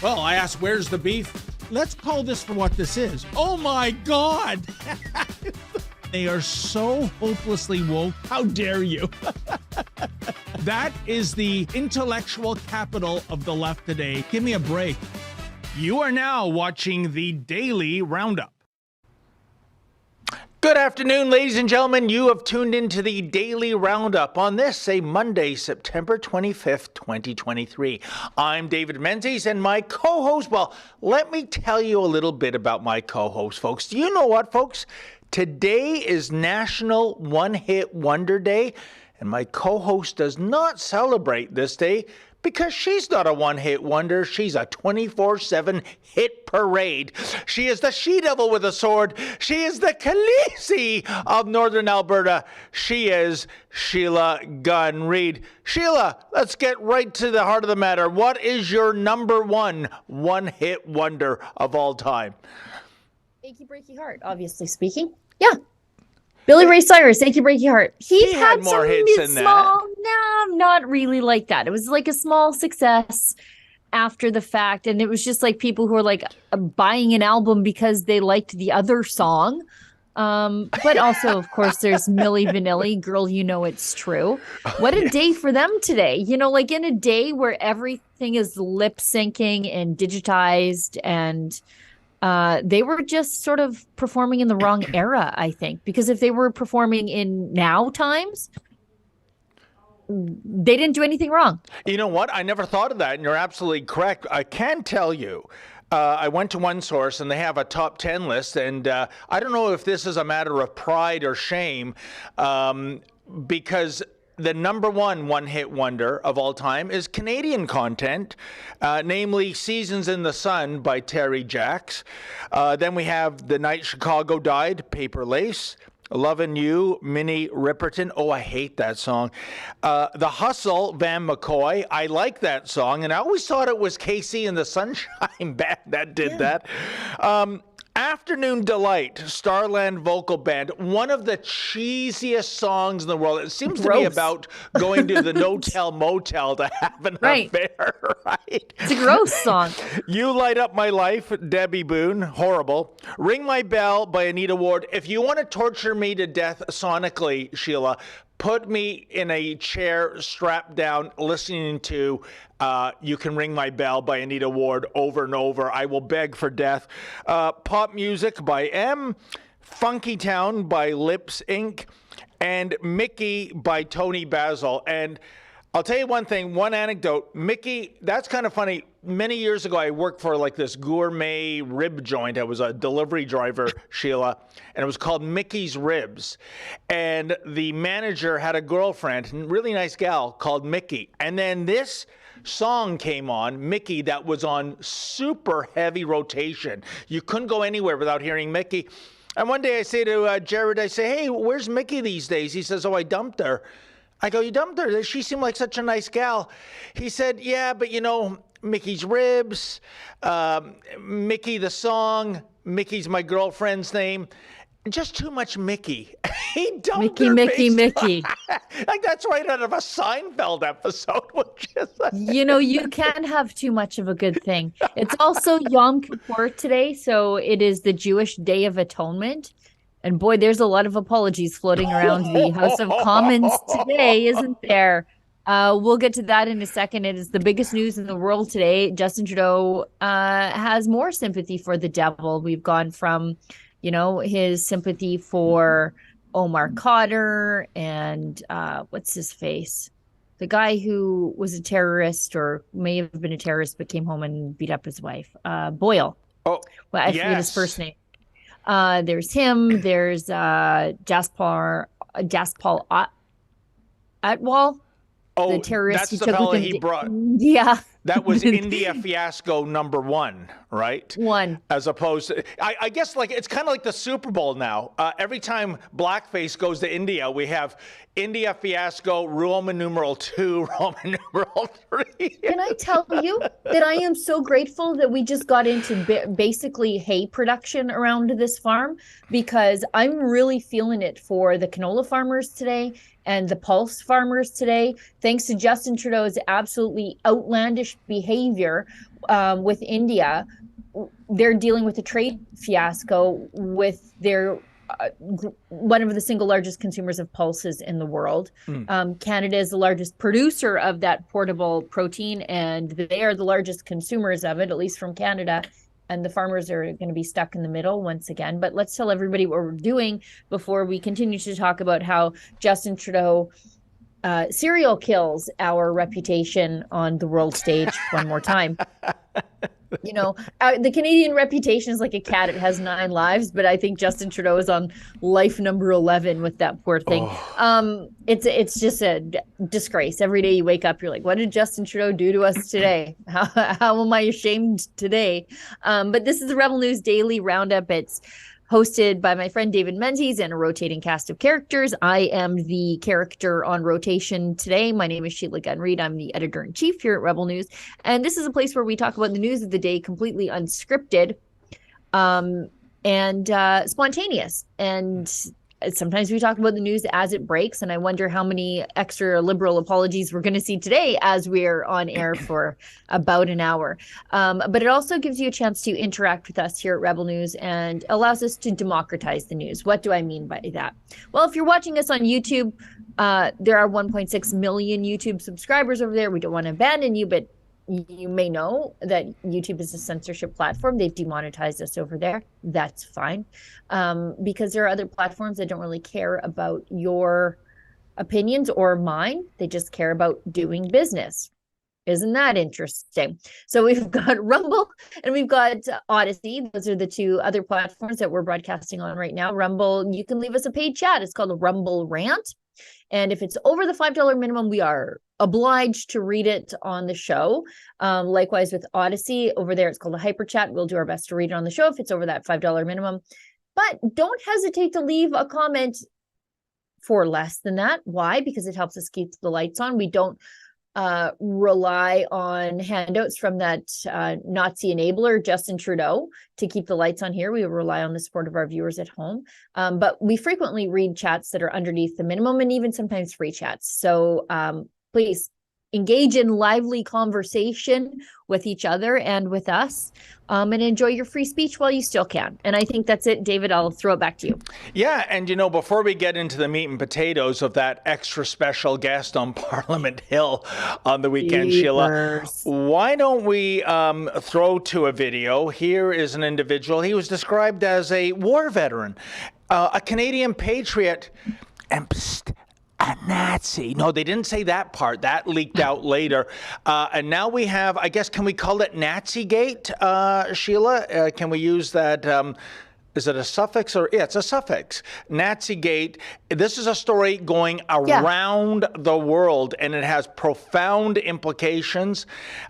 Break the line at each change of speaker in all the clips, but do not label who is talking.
Well, I asked, where's the beef? Let's call this for what this is. Oh my God! They are so hopelessly woke. How dare you? That is the intellectual capital of the left today. Give me a break. You are now watching the Daily Roundup. Good afternoon, ladies and gentlemen. You have tuned into the Daily Roundup on this, a Monday, September 25th, 2023. I'm David Menzies, and my co-host, well, let me tell you a little bit about my co-host, folks. Do you know what, folks? Today is National One-Hit Wonder Day, and my co-host does not celebrate this day because she's not a one-hit wonder. She's a 24/7 hit parade. She is the she-devil with a sword. She is the Khaleesi of Northern Alberta. She is Sheila Gunn Reid. Sheila, let's get right to the heart of the matter. What is your number one-hit wonder of all time?
Achy Breaky Heart, obviously speaking. Yeah. Billy Ray Cyrus, Achy Breaky Heart. He had
more
some
hits than
small,
that.
no, not really like that. It was like a small success after the fact. And it was just like people who were like buying an album because they liked the other song. But also, of course, there's Milli Vanilli, Girl, You Know It's True. What a day for them today. You know, like in a day where everything is lip syncing and digitized and they were just sort of performing in the wrong era, I think, because if they were performing in now times, they didn't do anything wrong.
You know what? I never thought of that, and you're absolutely correct. I can tell you, I went to one source, and they have a top 10 list, and I don't know if this is a matter of pride or shame, because the number one-hit wonder of all time is Canadian content, namely Seasons in the Sun by Terry Jacks. Then we have The Night Chicago Died, Paper Lace. Lovin' You, Minnie Riperton. Oh, I hate that song. The Hustle, Van McCoy. I like that song, and I always thought it was Casey and the Sunshine Band that did that. Afternoon Delight, Starland Vocal Band, one of the cheesiest songs in the world. It seems to be about going to the no-tell motel to have an affair, right?
It's a gross song.
You Light Up My Life, Debbie Boone, horrible. Ring My Bell by Anita Ward. If you want to torture me to death sonically, Sheila, put me in a chair strapped down listening to You Can Ring My Bell by Anita Ward over and over. I will beg for death. Pop Music by M. Funky Town by Lips Inc. and Mickey by Tony Basil. And I'll tell you one thing, one anecdote. Mickey, that's kind of funny. Many years ago, I worked for like this gourmet rib joint. I was a delivery driver, Sheila, and it was called Mickey's Ribs. And the manager had a girlfriend, a really nice gal called Mickey. And then this song came on, Mickey, that was on super heavy rotation. You couldn't go anywhere without hearing Mickey. And one day I say to Jared, I say, hey, where's Mickey these days? He says, oh, I dumped her. I go, you dumped her? She seemed like such a nice gal. He said, yeah, but you know, Mickey's Ribs, Mickey the song, Mickey's my girlfriend's name. Just too much Mickey. He dumped her.
Mickey.
Like that's right out of a Seinfeld episode. Which is
you know, you can't have too much of a good thing. It's also Yom Kippur today, so it is the Jewish Day of Atonement. And boy, there's a lot of apologies floating around the House of Commons today, isn't there? We'll get to that in a second. It is the biggest news in the world today. Justin Trudeau has more sympathy for the devil. We've gone from, you know, his sympathy for Omar Khadr and what's his face? The guy who was a terrorist or may have been a terrorist but came home and beat up his wife. Boyle.
Oh,
well, I forget his first name. There's him. There's Jaspal Atwal.
Oh,
the terrorist
that's the fella he brought.
Yeah.
That was India fiasco number one, right?
One.
As opposed to, I guess like it's kind of like the Super Bowl now. Every time blackface goes to India, we have India fiasco, Roman numeral 2, Roman numeral 3.
Can I tell you that I am so grateful that we just got into basically hay production around this farm, because I'm really feeling it for the canola farmers today and the pulse farmers today, thanks to Justin Trudeau's absolutely outlandish behavior. with India, they're dealing with a trade fiasco with their one of the single largest consumers of pulses in the world. Canada is the largest producer of that portable protein, and they are the largest consumers of it, at least from Canada. And the farmers are going to be stuck in the middle once again. But let's tell everybody what we're doing before we continue to talk about how Justin Trudeau serial kills our reputation on the world stage one more time. You know, the Canadian reputation is like a cat. It has 9 lives, but I think Justin Trudeau is on life number 11 with that poor thing. It's just a disgrace. Every day you wake up, you're like, what did Justin Trudeau do to us today? How am I ashamed today? But this is the Rebel News Daily Roundup. It's hosted by my friend David Menzies and a rotating cast of characters. I am the character on rotation today. My name is Sheila Gunn-Reid. I'm the editor-in-chief here at Rebel News. And this is a place where we talk about the news of the day completely unscripted and spontaneous. And sometimes we talk about the news as it breaks, and I wonder how many extra Liberal apologies we're going to see today as we're on air for about an hour. But it also gives you a chance to interact with us here at Rebel News and allows us to democratize the news. What do I mean by that? Well, if you're watching us on YouTube, there are 1.6 million YouTube subscribers over there. We don't want to abandon you, but you may know that YouTube is a censorship platform. They've demonetized us over there. That's fine. Because there are other platforms that don't really care about your opinions or mine. They just care about doing business. Isn't that interesting? So we've got Rumble and we've got Odyssey. Those are the 2 other platforms that we're broadcasting on right now. Rumble, you can leave us a paid chat. It's called a Rumble Rant. And if it's over the $5 minimum, we are obliged to read it on the show. Likewise with Odyssey, over there it's called a hyper chat. We'll do our best to read it on the show if it's over that $5 minimum. But don't hesitate to leave a comment for less than that. Why? Because it helps us keep the lights on. We don't rely on handouts from that Nazi enabler, Justin Trudeau, to keep the lights on here. We rely on the support of our viewers at home. But we frequently read chats that are underneath the minimum and even sometimes free chats. So please engage in lively conversation with each other and with us, and enjoy your free speech while you still can. And I think that's it. David, I'll throw it back to you.
Yeah, and you know, before we get into the meat and potatoes of that extra special guest on Parliament Hill on the weekend, Sheila, why don't we throw to a video? Here is an individual. He was described as a war veteran, a Canadian patriot, and a Nazi. No, they didn't say that part. That leaked out later. And now we have, I guess, can we call it Nazi-gate, Sheila? Can we use that? Is it a suffix or? Yeah, it's a suffix. Nazi-gate. This is a story going around the world, and it has profound implications.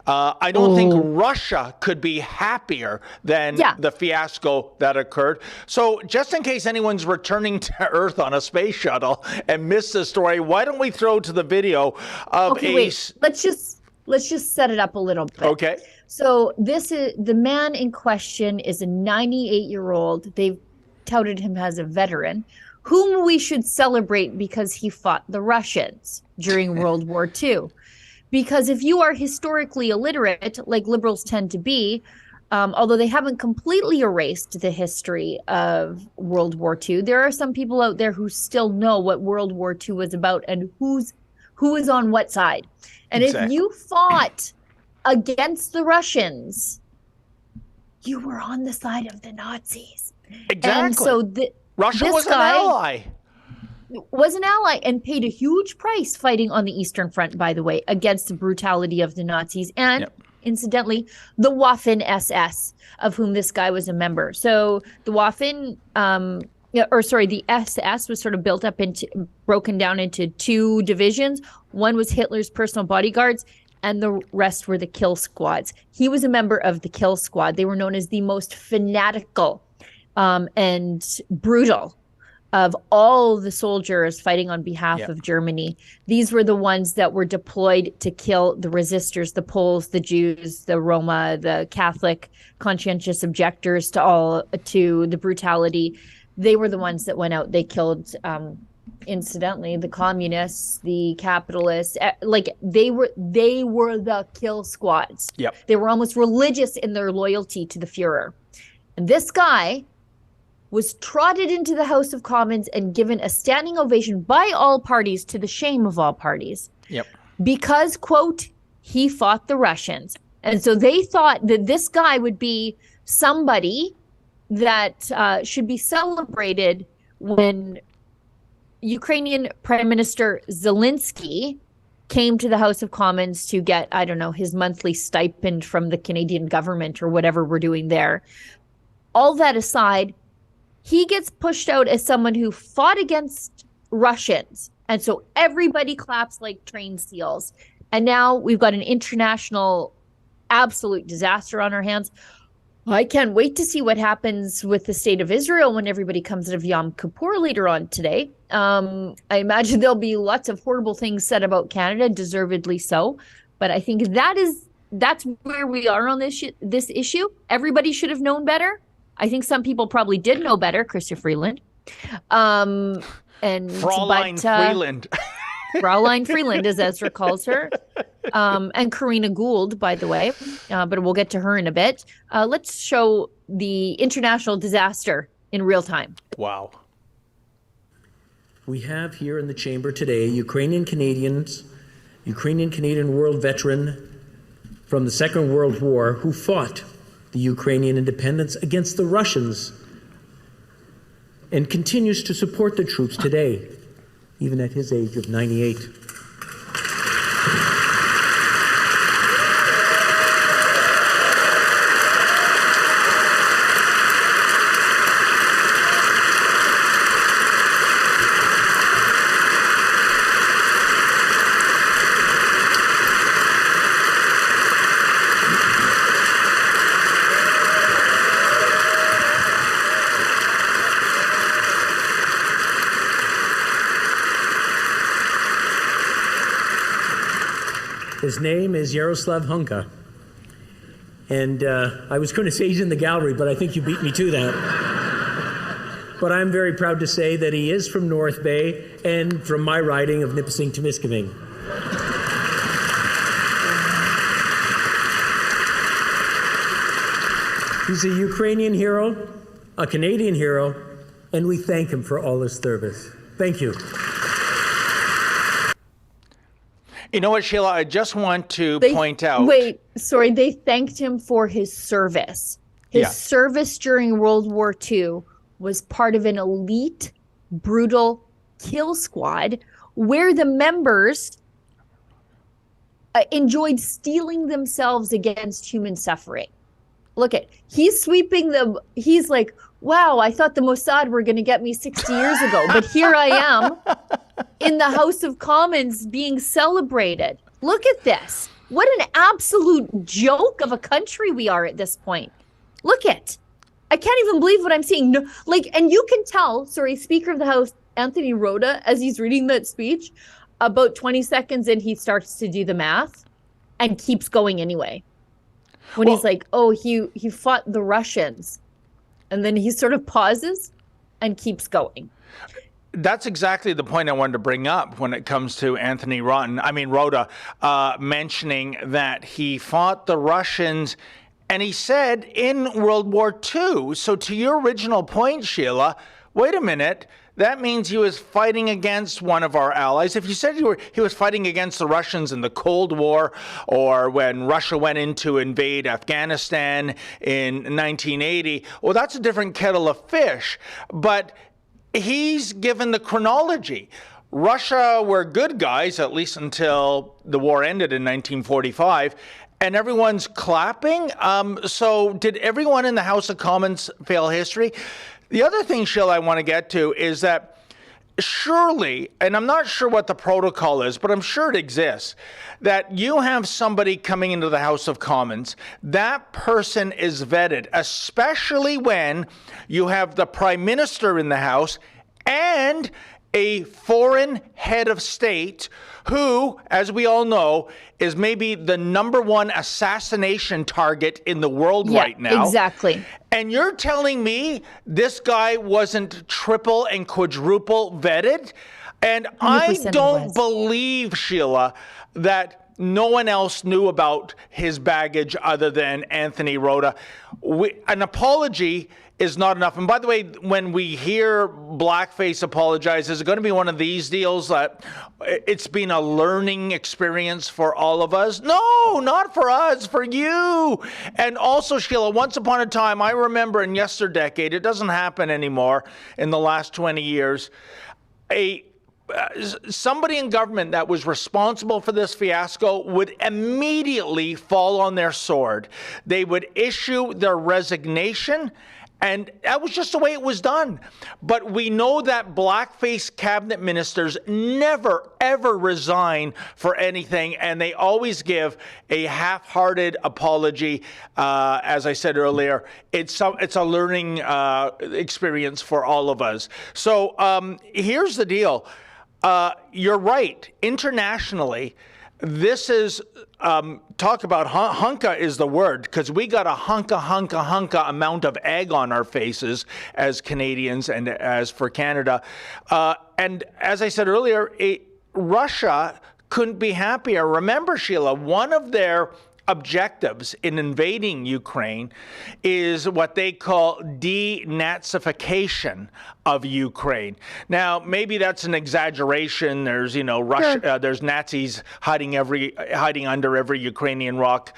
I don't think Russia could be happier than the fiasco that occurred. So just in case anyone's returning to Earth on a space shuttle and missed the story, why don't we throw to the video of
Let's just set it up a little bit.
Okay.
So this is the man in question is a 98-year-old. They've touted him as a veteran, whom we should celebrate because he fought the Russians during World War II. Because if you are historically illiterate, like liberals tend to be, although they haven't completely erased the history of World War II, there are some people out there who still know what World War II was about and who is on what side. And if you fought against the Russians, you were on the side of the Nazis.
Exactly.
And so
Russia was an ally.
Was an ally and paid a huge price fighting on the Eastern Front, by the way, against the brutality of the Nazis and, incidentally, the Waffen-SS, of whom this guy was a member. So the Waffen, the SS was sort of broken down into 2 divisions. One was Hitler's personal bodyguards, and the rest were the kill squads. He was a member of the kill squad. They were known as the most fanatical and brutal of all the soldiers fighting on behalf of Germany. These were the ones that were deployed to kill the resistors, the Poles, the Jews, the Roma, the Catholic conscientious objectors to the brutality. They were the ones that went out. They killed incidentally, the communists, the capitalists, like they were the kill squads.
Yep.
They were almost religious in their loyalty to the Fuhrer. And this guy was trotted into the House of Commons and given a standing ovation by all parties, to the shame of all parties.
Yep.
Because, quote, he fought the Russians. And so they thought that this guy would be somebody that should be celebrated when Ukrainian Prime Minister Zelensky came to the House of Commons to get, I don't know, his monthly stipend from the Canadian government or whatever we're doing there. All that aside, he gets pushed out as someone who fought against Russians. And so everybody claps like trained seals. And now we've got an international absolute disaster on our hands. I can't wait to see what happens with the state of Israel when everybody comes out of Yom Kippur later on today. I imagine there'll be lots of horrible things said about Canada, deservedly so. But I think that's where we are on this issue. Everybody should have known better. I think some people probably did know better, Chrystia Freeland. And
Fraulein Freeland.
Fraulein Freeland, as Ezra calls her. And Karina Gould, by the way. But we'll get to her in a bit. Let's show the international disaster in real time.
Wow.
We have here in the chamber today Ukrainian-Canadian world veteran from the Second World War who fought the Ukrainian independence against the Russians and continues to support the troops today, even at his age of 98. His name is Yaroslav Hunka. And I was going to say he's in the gallery, but I think you beat me to that. But I'm very proud to say that he is from North Bay and from my riding of Nipissing-Temiskaming. He's a Ukrainian hero, a Canadian hero, and we thank him for all his service. Thank you.
You know what, Sheila? I just want to point out.
Wait, sorry. They thanked him for his service. His service during World War II was part of an elite, brutal kill squad where the members enjoyed steeling themselves against human suffering. Look at, he's sweeping the, he's like, wow, I thought the Mossad were going to get me 60 years ago, but here I am in the House of Commons being celebrated. Look at this. What an absolute joke of a country we are at this point. Look at, I can't even believe what I'm seeing. No, like, and you can tell, sorry, Speaker of the House, Anthony Rota, as he's reading that speech, about 20 seconds in, he starts to do the math and keeps going anyway. When he's like, oh, he fought the Russians. And then he sort of pauses and keeps going.
That's exactly the point I wanted to bring up when it comes to Anthony Rota, mentioning that he fought the Russians, and he said in World War II. So to your original point, Sheila, wait a minute. That means he was fighting against one of our allies. If you said he was fighting against the Russians in the Cold War, or when Russia went in to invade Afghanistan in 1980, well, that's a different kettle of fish. But he's given the chronology. Russia were good guys, at least until the war ended in 1945. And everyone's clapping. So did everyone in the House of Commons fail history? The other thing, Sheila, I want to get to is that surely, and I'm not sure what the protocol is, but I'm sure it exists, that you have somebody coming into the House of Commons, that person is vetted, especially when you have the Prime Minister in the House and a foreign head of state who, as we all know, is maybe the number one assassination target in the world right now.
Exactly.
And you're telling me this guy wasn't triple and quadruple vetted? And I don't believe, Sheila, that no one else knew about his baggage other than Anthony Rota. An apology is not enough. And by the way, when we hear blackface apologize, is it going to be one of these deals that it's been a learning experience for all of us? No, not for us, for you. And also, Sheila, once upon a time, I remember in yesterdecade, it doesn't happen anymore in the last 20 years, somebody in government that was responsible for this fiasco would immediately fall on their sword. They would issue their resignation, and that was just the way it was done. But we know that blackface cabinet ministers never, ever resign for anything, and they always give a half-hearted apology. As I said earlier, it's a learning experience for all of us. So here's the deal. You're right. Internationally, this is, talk about hunka is the word, because we got a hunka amount of egg on our faces as Canadians and as for Canada. And as I said earlier, Russia couldn't be happier. Remember, Sheila, one of their objectives in invading Ukraine is what they call denazification of Ukraine. Now, maybe that's an exaggeration. There's, Russia, there's Nazis hiding under every Ukrainian rock,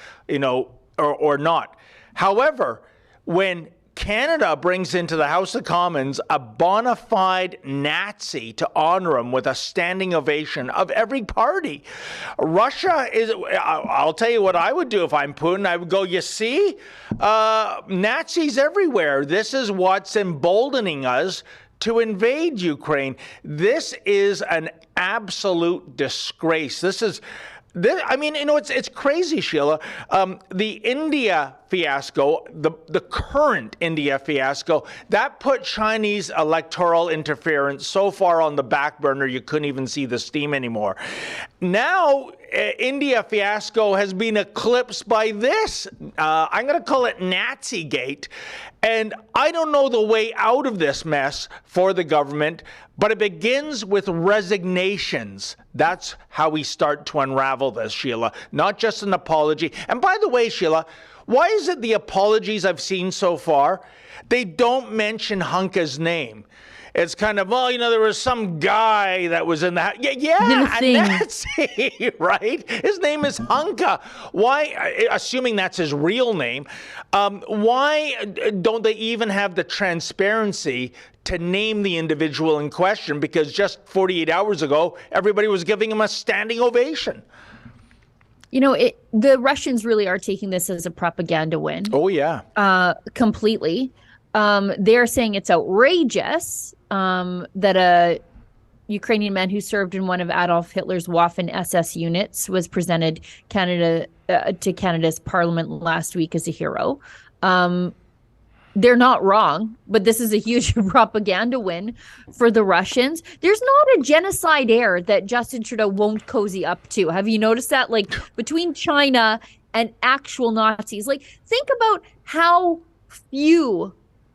or not. However, when Canada brings into the House of Commons a bona fide Nazi to honor him with a standing ovation of every party. Russia is, I'll tell you what I would do if I'm Putin. I would go, you see, Nazis everywhere. This is what's emboldening us to invade Ukraine. This is an absolute disgrace. It's crazy, Sheila. The India fiasco, the current India fiasco, that put Chinese electoral interference so far on the back burner you couldn't even see the steam anymore. Now, India fiasco has been eclipsed by this. I'm going to call it Nazigate. And I don't know the way out of this mess for the government, but it begins with resignations. That's how we start to unravel this, Sheila. Not just an apology. And by the way, Sheila, why is it the apologies I've seen so far, they don't mention Hunka's name? It's kind of, there was some guy that was in that. Yeah, a Nazi, right? His name is Hunka. Why, assuming that's his real name, why don't they even have the transparency to name the individual in question? Because just 48 hours ago, everybody was giving him a standing ovation.
The Russians really are taking this as a propaganda win.
Oh, yeah.
Completely. They're saying it's outrageous that a Ukrainian man who served in one of Adolf Hitler's Waffen SS units was presented to Canada's parliament last week as a hero. They're not wrong, but this is a huge propaganda win for the Russians. There's not a genocide air that Justin Trudeau won't cozy up to. Have you noticed that? Like, between China and actual Nazis, think about how few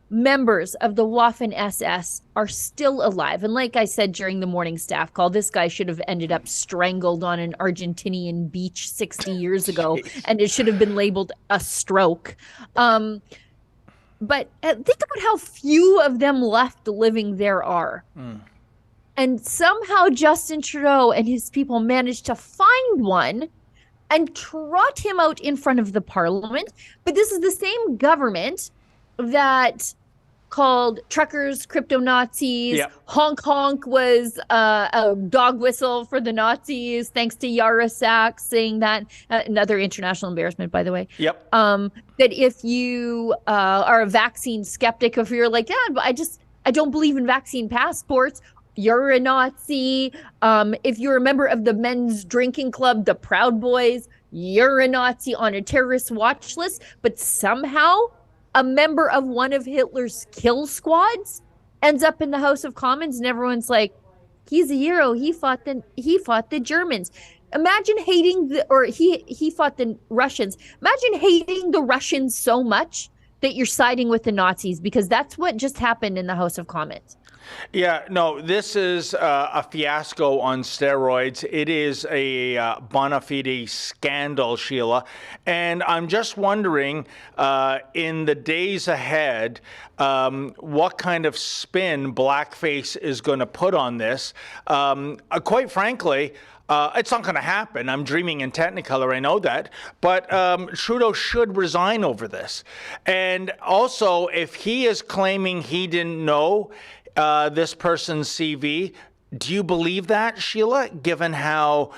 members of the Waffen SS are still alive. And like I said during the morning staff call, this guy should have ended up strangled on an Argentinian beach 60 years ago, and it should have been labeled a stroke. But think about how few of them left living there are. And somehow Justin Trudeau and his people managed to find one and trot him out in front of the parliament. But this is the same government that called truckers crypto Nazis. Yep. Honk honk was a dog whistle for the Nazis, thanks to Yaroslav saying that. Another international embarrassment, by the way.
Yep.
That if you are a vaccine skeptic, if you're like, I don't believe in vaccine passports, you're a Nazi. If you're a member of the men's drinking club, the Proud Boys, you're a Nazi on a terrorist watch list. But somehow a member of one of Hitler's kill squads ends up in the House of Commons, and everyone's like, He's a hero. He fought the Germans. Imagine hating he fought the Russians. Imagine hating the Russians so much that you're siding with the Nazis, because that's what just happened in the House of Commons.
Yeah, no, this is a fiasco on steroids. It is a bona fide scandal, Sheila. And I'm just wondering, in the days ahead, what kind of spin blackface is going to put on this. Quite frankly, it's not going to happen. I'm dreaming in Technicolor, I know that. But Trudeau should resign over this. And also, if he is claiming he didn't know this person's CV, do you believe that, Sheila, given how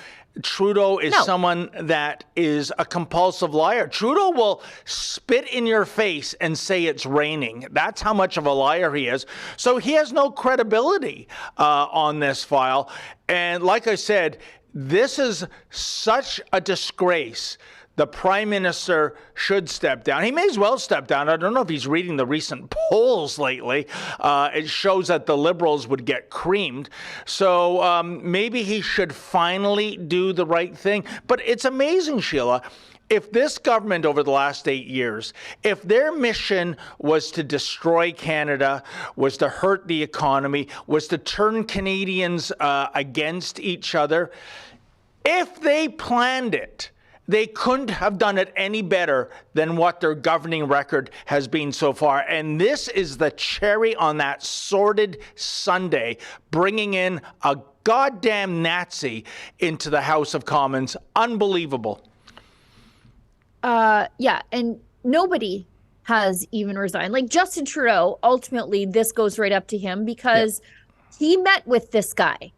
Trudeau is someone that is a compulsive liar? Trudeau will spit in your face and say it's raining. That's how much of a liar he is. So he has no credibility on this file. And like I said, this is such a disgrace. The Prime Minister should step down. He may as well step down. I don't know if he's reading the recent polls lately. It shows that the Liberals would get creamed. So maybe he should finally do the right thing. But it's amazing, Sheila. If this government over the last 8 years, if their mission was to destroy Canada, was to hurt the economy, was to turn Canadians against each other, if they planned it, they couldn't have done it any better than what their governing record has been so far. And this is the cherry on that sordid sundae, bringing in a goddamn Nazi into the House of Commons. Unbelievable.
Yeah, and nobody has even resigned. Like Justin Trudeau, ultimately, this goes right up to him because he met with this guy.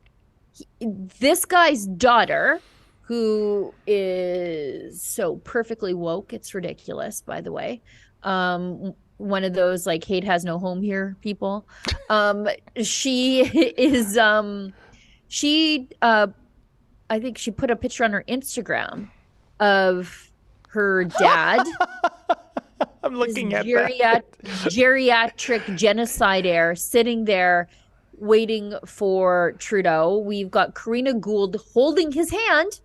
This guy's daughter, who is so perfectly woke, it's ridiculous, by the way. One of those like hate has no home here people. She is I think she put a picture on her Instagram of her dad.
I'm looking at that.
Geriatric genocide heir sitting there waiting for Trudeau. We've got Karina Gould holding his hand,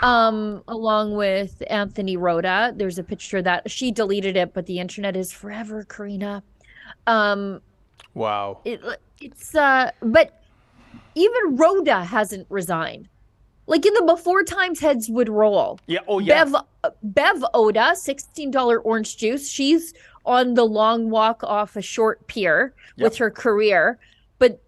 along with Anthony Rhoda. There's a picture that she deleted it, but the internet is forever, Karina.
Wow.
It's but even Rhoda hasn't resigned. Like in the before times, heads would roll.
Yeah. Oh yeah.
Bev Oda, $16 orange juice. She's on the long walk off a short pier with her career, but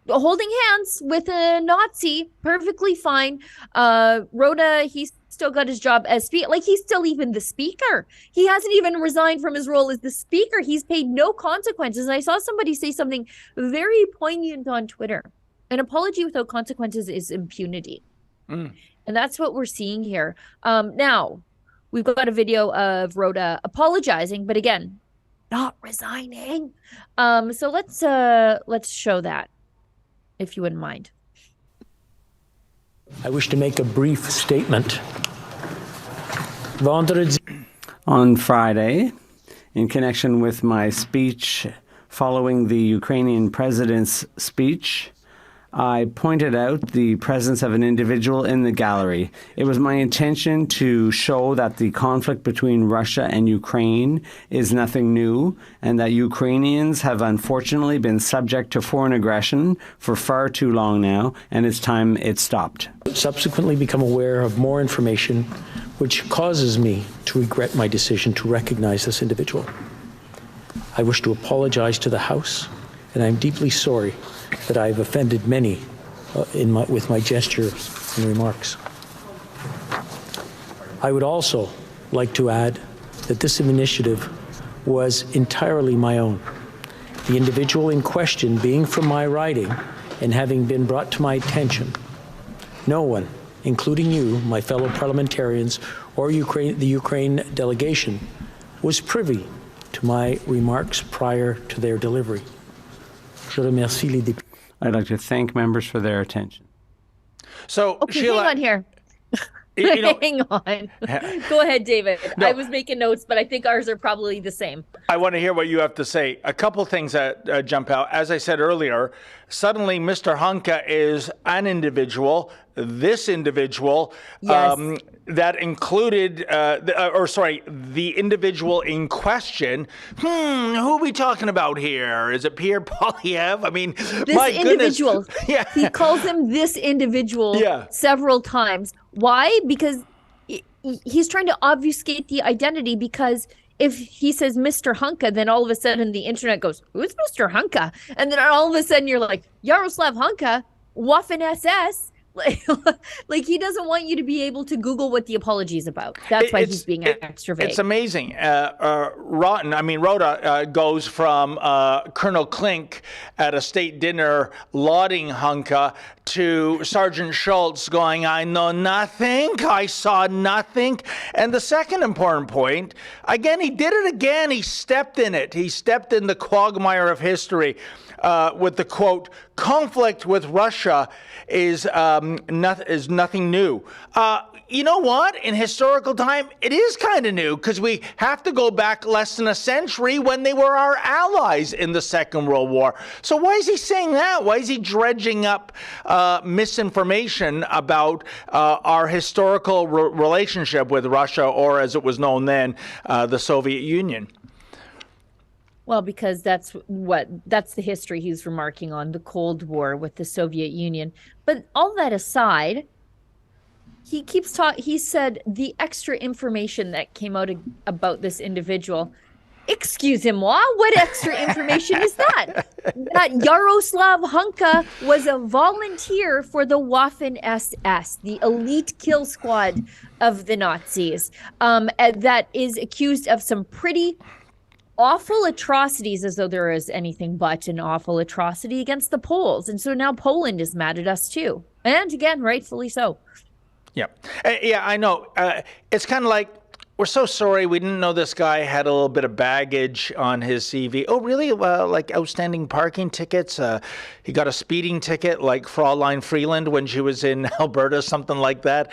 holding hands with a Nazi, perfectly fine. Rhoda, he's still got his job as speaker. Like he's still even the speaker. He hasn't even resigned from his role as the speaker. He's paid no consequences. And I saw somebody say something very poignant on Twitter. An apology without consequences is impunity. And that's what we're seeing here. Now, we've got a video of Rhoda apologizing, but again, not resigning. So let's show that, if you wouldn't mind.
I wish to make a brief statement.
On Friday, in connection with my speech following the Ukrainian president's speech, I pointed out the presence of an individual in the gallery. It was my intention to show that the conflict between Russia and Ukraine is nothing new, and that Ukrainians have unfortunately been subject to foreign aggression for far too long now, and it's time it stopped.
Subsequently become aware of more information which causes me to regret my decision to recognize this individual. I wish to apologize to the House, and I'm deeply sorry that I've offended many with my gesture and remarks. I would also like to add that this initiative was entirely my own. The individual in question being from my riding and having been brought to my attention. No one, including you, my fellow parliamentarians, or the Ukraine delegation, was privy to my remarks prior to their delivery.
I'd like to thank members for their attention.
So,
Okay,
Sheila,
hang on here. Hang on. Go ahead, David.
No.
I was making notes, but I think ours are probably the same.
I want to hear what you have to say. A couple things that jump out. As I said earlier, suddenly Mr. Hunka is an individual, this individual,
Yes.
that included, the individual in question. Who are we talking about here? Is it Pierre Poilievre? I mean,
This
my
individual,
goodness. Yeah.
he calls him this individual
Yeah.
several times. Why? Because he's trying to obfuscate the identity, because if he says Mr. Hunka, then all of a sudden the internet goes, who's Mr. Hunka? And then all of a sudden you're like, Yaroslav Hunka, Waffen SS. Like he doesn't want you to be able to Google what the apology is about. That's why he's being extra vague.
It's amazing. Rhoda goes from Colonel Klink at a state dinner lauding Hunka to Sergeant Schultz going, I know nothing, I saw nothing. And the second important point, again, he did it again. He stepped in it. He stepped in the quagmire of history. With the quote, conflict with Russia is nothing new. You know what? In historical time, it is kind of new, because we have to go back less than a century when they were our allies in the Second World War. So why is he saying that? Why is he dredging up misinformation about our historical relationship with Russia, or as it was known then, the Soviet Union?
Well, because that's the history he's remarking on, the Cold War with the Soviet Union. But all that aside, he keeps talking. He said the extra information that came out about this individual. Excusez-moi, what extra information is that? That Yaroslav Hunka was a volunteer for the Waffen SS, the elite kill squad of the Nazis, that is accused of some pretty awful atrocities, as though there is anything but an awful atrocity against the Poles. And so now Poland is mad at us too. And again, rightfully so.
Yeah. Yeah, I know. It's kind of like, we're so sorry. We didn't know this guy had a little bit of baggage on his CV. Oh, really? Like outstanding parking tickets? He got a speeding ticket like Fraulein Freeland when she was in Alberta, something like that.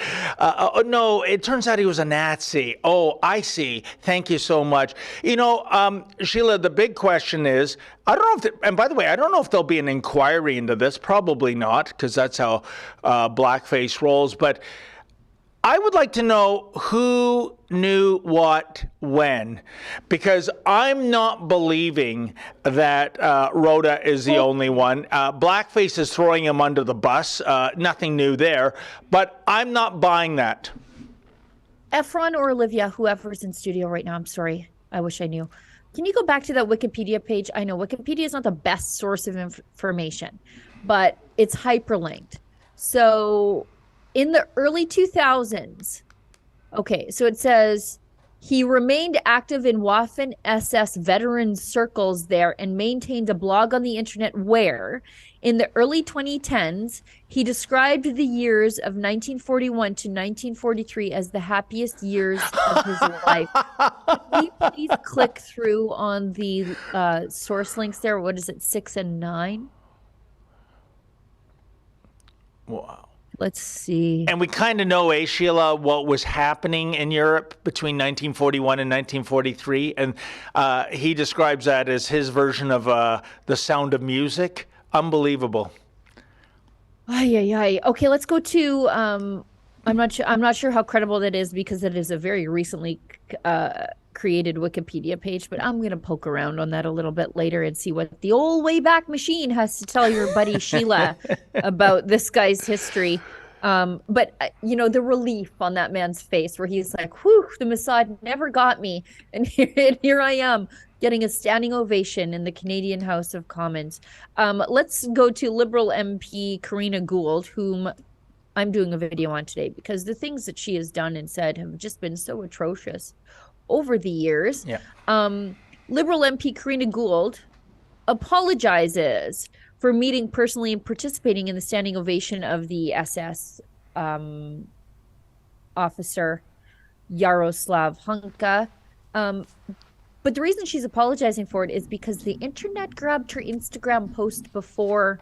No, it turns out he was a Nazi. Oh, I see. Thank you so much. You know, Sheila, the big question is, I don't know if, and by the way, I don't know if there'll be an inquiry into this. Probably not, because that's how blackface rolls. But I would like to know who knew what when, because I'm not believing that Rhoda is the only one. Blackface is throwing him under the bus. Nothing new there, but I'm not buying that.
Efron or Olivia, whoever's in studio right now, I'm sorry. I wish I knew. Can you go back to that Wikipedia page? I know Wikipedia is not the best source of information, but it's hyperlinked. So in the early 2000s, okay, so it says he remained active in Waffen SS veteran circles there and maintained a blog on the internet where, in the early 2010s, he described the years of 1941 to 1943 as the happiest years of his life. Can you please click through on the source links there? What is it, 6 and 9?
Wow.
Let's see.
And we kind of know, Sheila, what was happening in Europe between 1941 and 1943. And he describes that as his version of The Sound of Music. Unbelievable.
Okay, let's go to I'm not sure how credible that is, because it is a very recently created Wikipedia page, but I'm gonna poke around on that a little bit later and see what the old Wayback Machine has to tell your buddy Sheila about this guy's history. But you know, the relief on that man's face, where he's like, whew, the Mossad never got me, and here I am getting a standing ovation in the Canadian House of Commons. Let's go to Liberal MP Karina Gould, whom I'm doing a video on today, because the things that she has done and said have just been so atrocious over the years.
Yeah.
Liberal MP Karina Gould apologizes for meeting personally and participating in the standing ovation of the SS officer Yaroslav Hunka. But the reason she's apologizing for it is because the internet grabbed her Instagram post before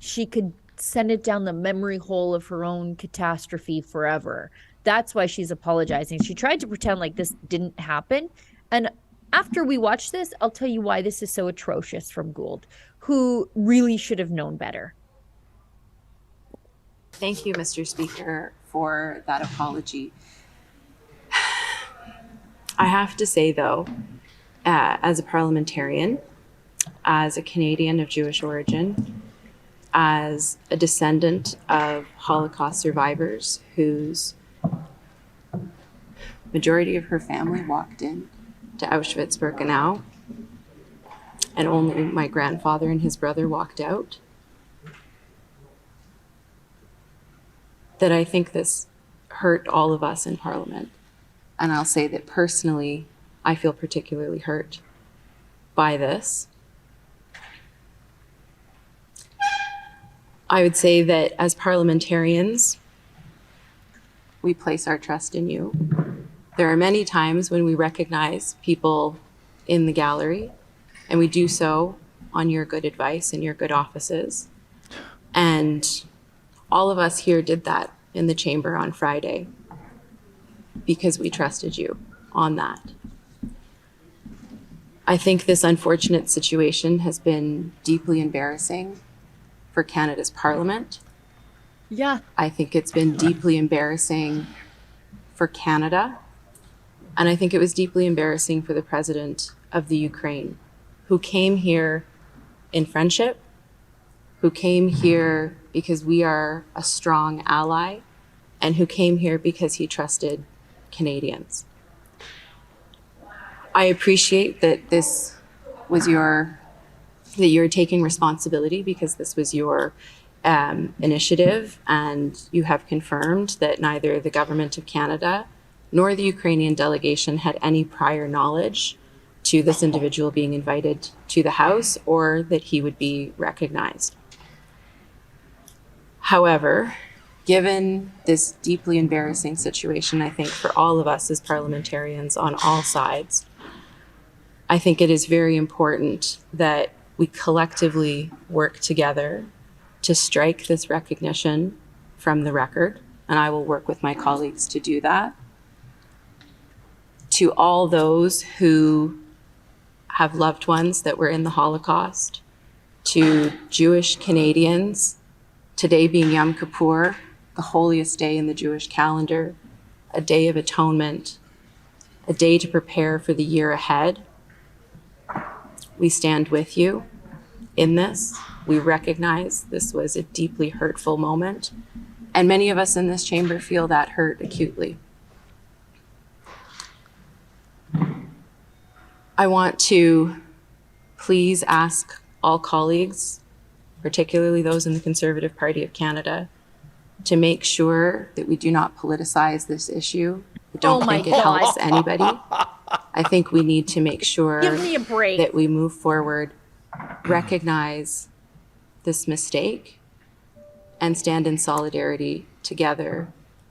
she could send it down the memory hole of her own catastrophe forever. That's why she's apologizing. She tried to pretend like this didn't happen. And after we watch this, I'll tell you why this is so atrocious from Gould, who really should have known better.
Thank you, Mr. Speaker, for that apology. I have to say, though, as a parliamentarian, as a Canadian of Jewish origin, as a descendant of Holocaust survivors whose majority of her family walked in to Auschwitz-Birkenau, and only my grandfather and his brother walked out, that I think this hurt all of us in Parliament. And I'll say that personally, I feel particularly hurt by this. I would say that as parliamentarians, we place our trust in you. There are many times when we recognize people in the gallery, and we do so on your good advice and your good offices. And all of us here did that in the chamber on Friday because we trusted you on that. I think this unfortunate situation has been deeply embarrassing for Canada's Parliament.
Yeah.
I think it's been deeply embarrassing for Canada. And I think it was deeply embarrassing for the President of the Ukraine, who came here in friendship, who came here because we are a strong ally, and who came here because he trusted Canadians. I appreciate that this was that you're taking responsibility because this was your initiative, and you have confirmed that neither the Government of Canada nor the Ukrainian delegation had any prior knowledge to this individual being invited to the House or that he would be recognized. However, given this deeply embarrassing situation, I think for all of us as parliamentarians on all sides, I think it is very important that we collectively work together to strike this recognition from the record, and I will work with my colleagues to do that. To all those who have loved ones that were in the Holocaust, to Jewish Canadians, today being Yom Kippur, the holiest day in the Jewish calendar, a day of atonement, a day to prepare for the year ahead. We stand with you in this. We recognize this was a deeply hurtful moment, and many of us in this chamber feel that hurt acutely. I want to please ask all colleagues, particularly those in the Conservative Party of Canada, to make sure that we do not politicize this issue. I don't think it helps anybody. I think we need to make sure
Give me a break.
that we move forward, recognize this mistake, and stand in solidarity together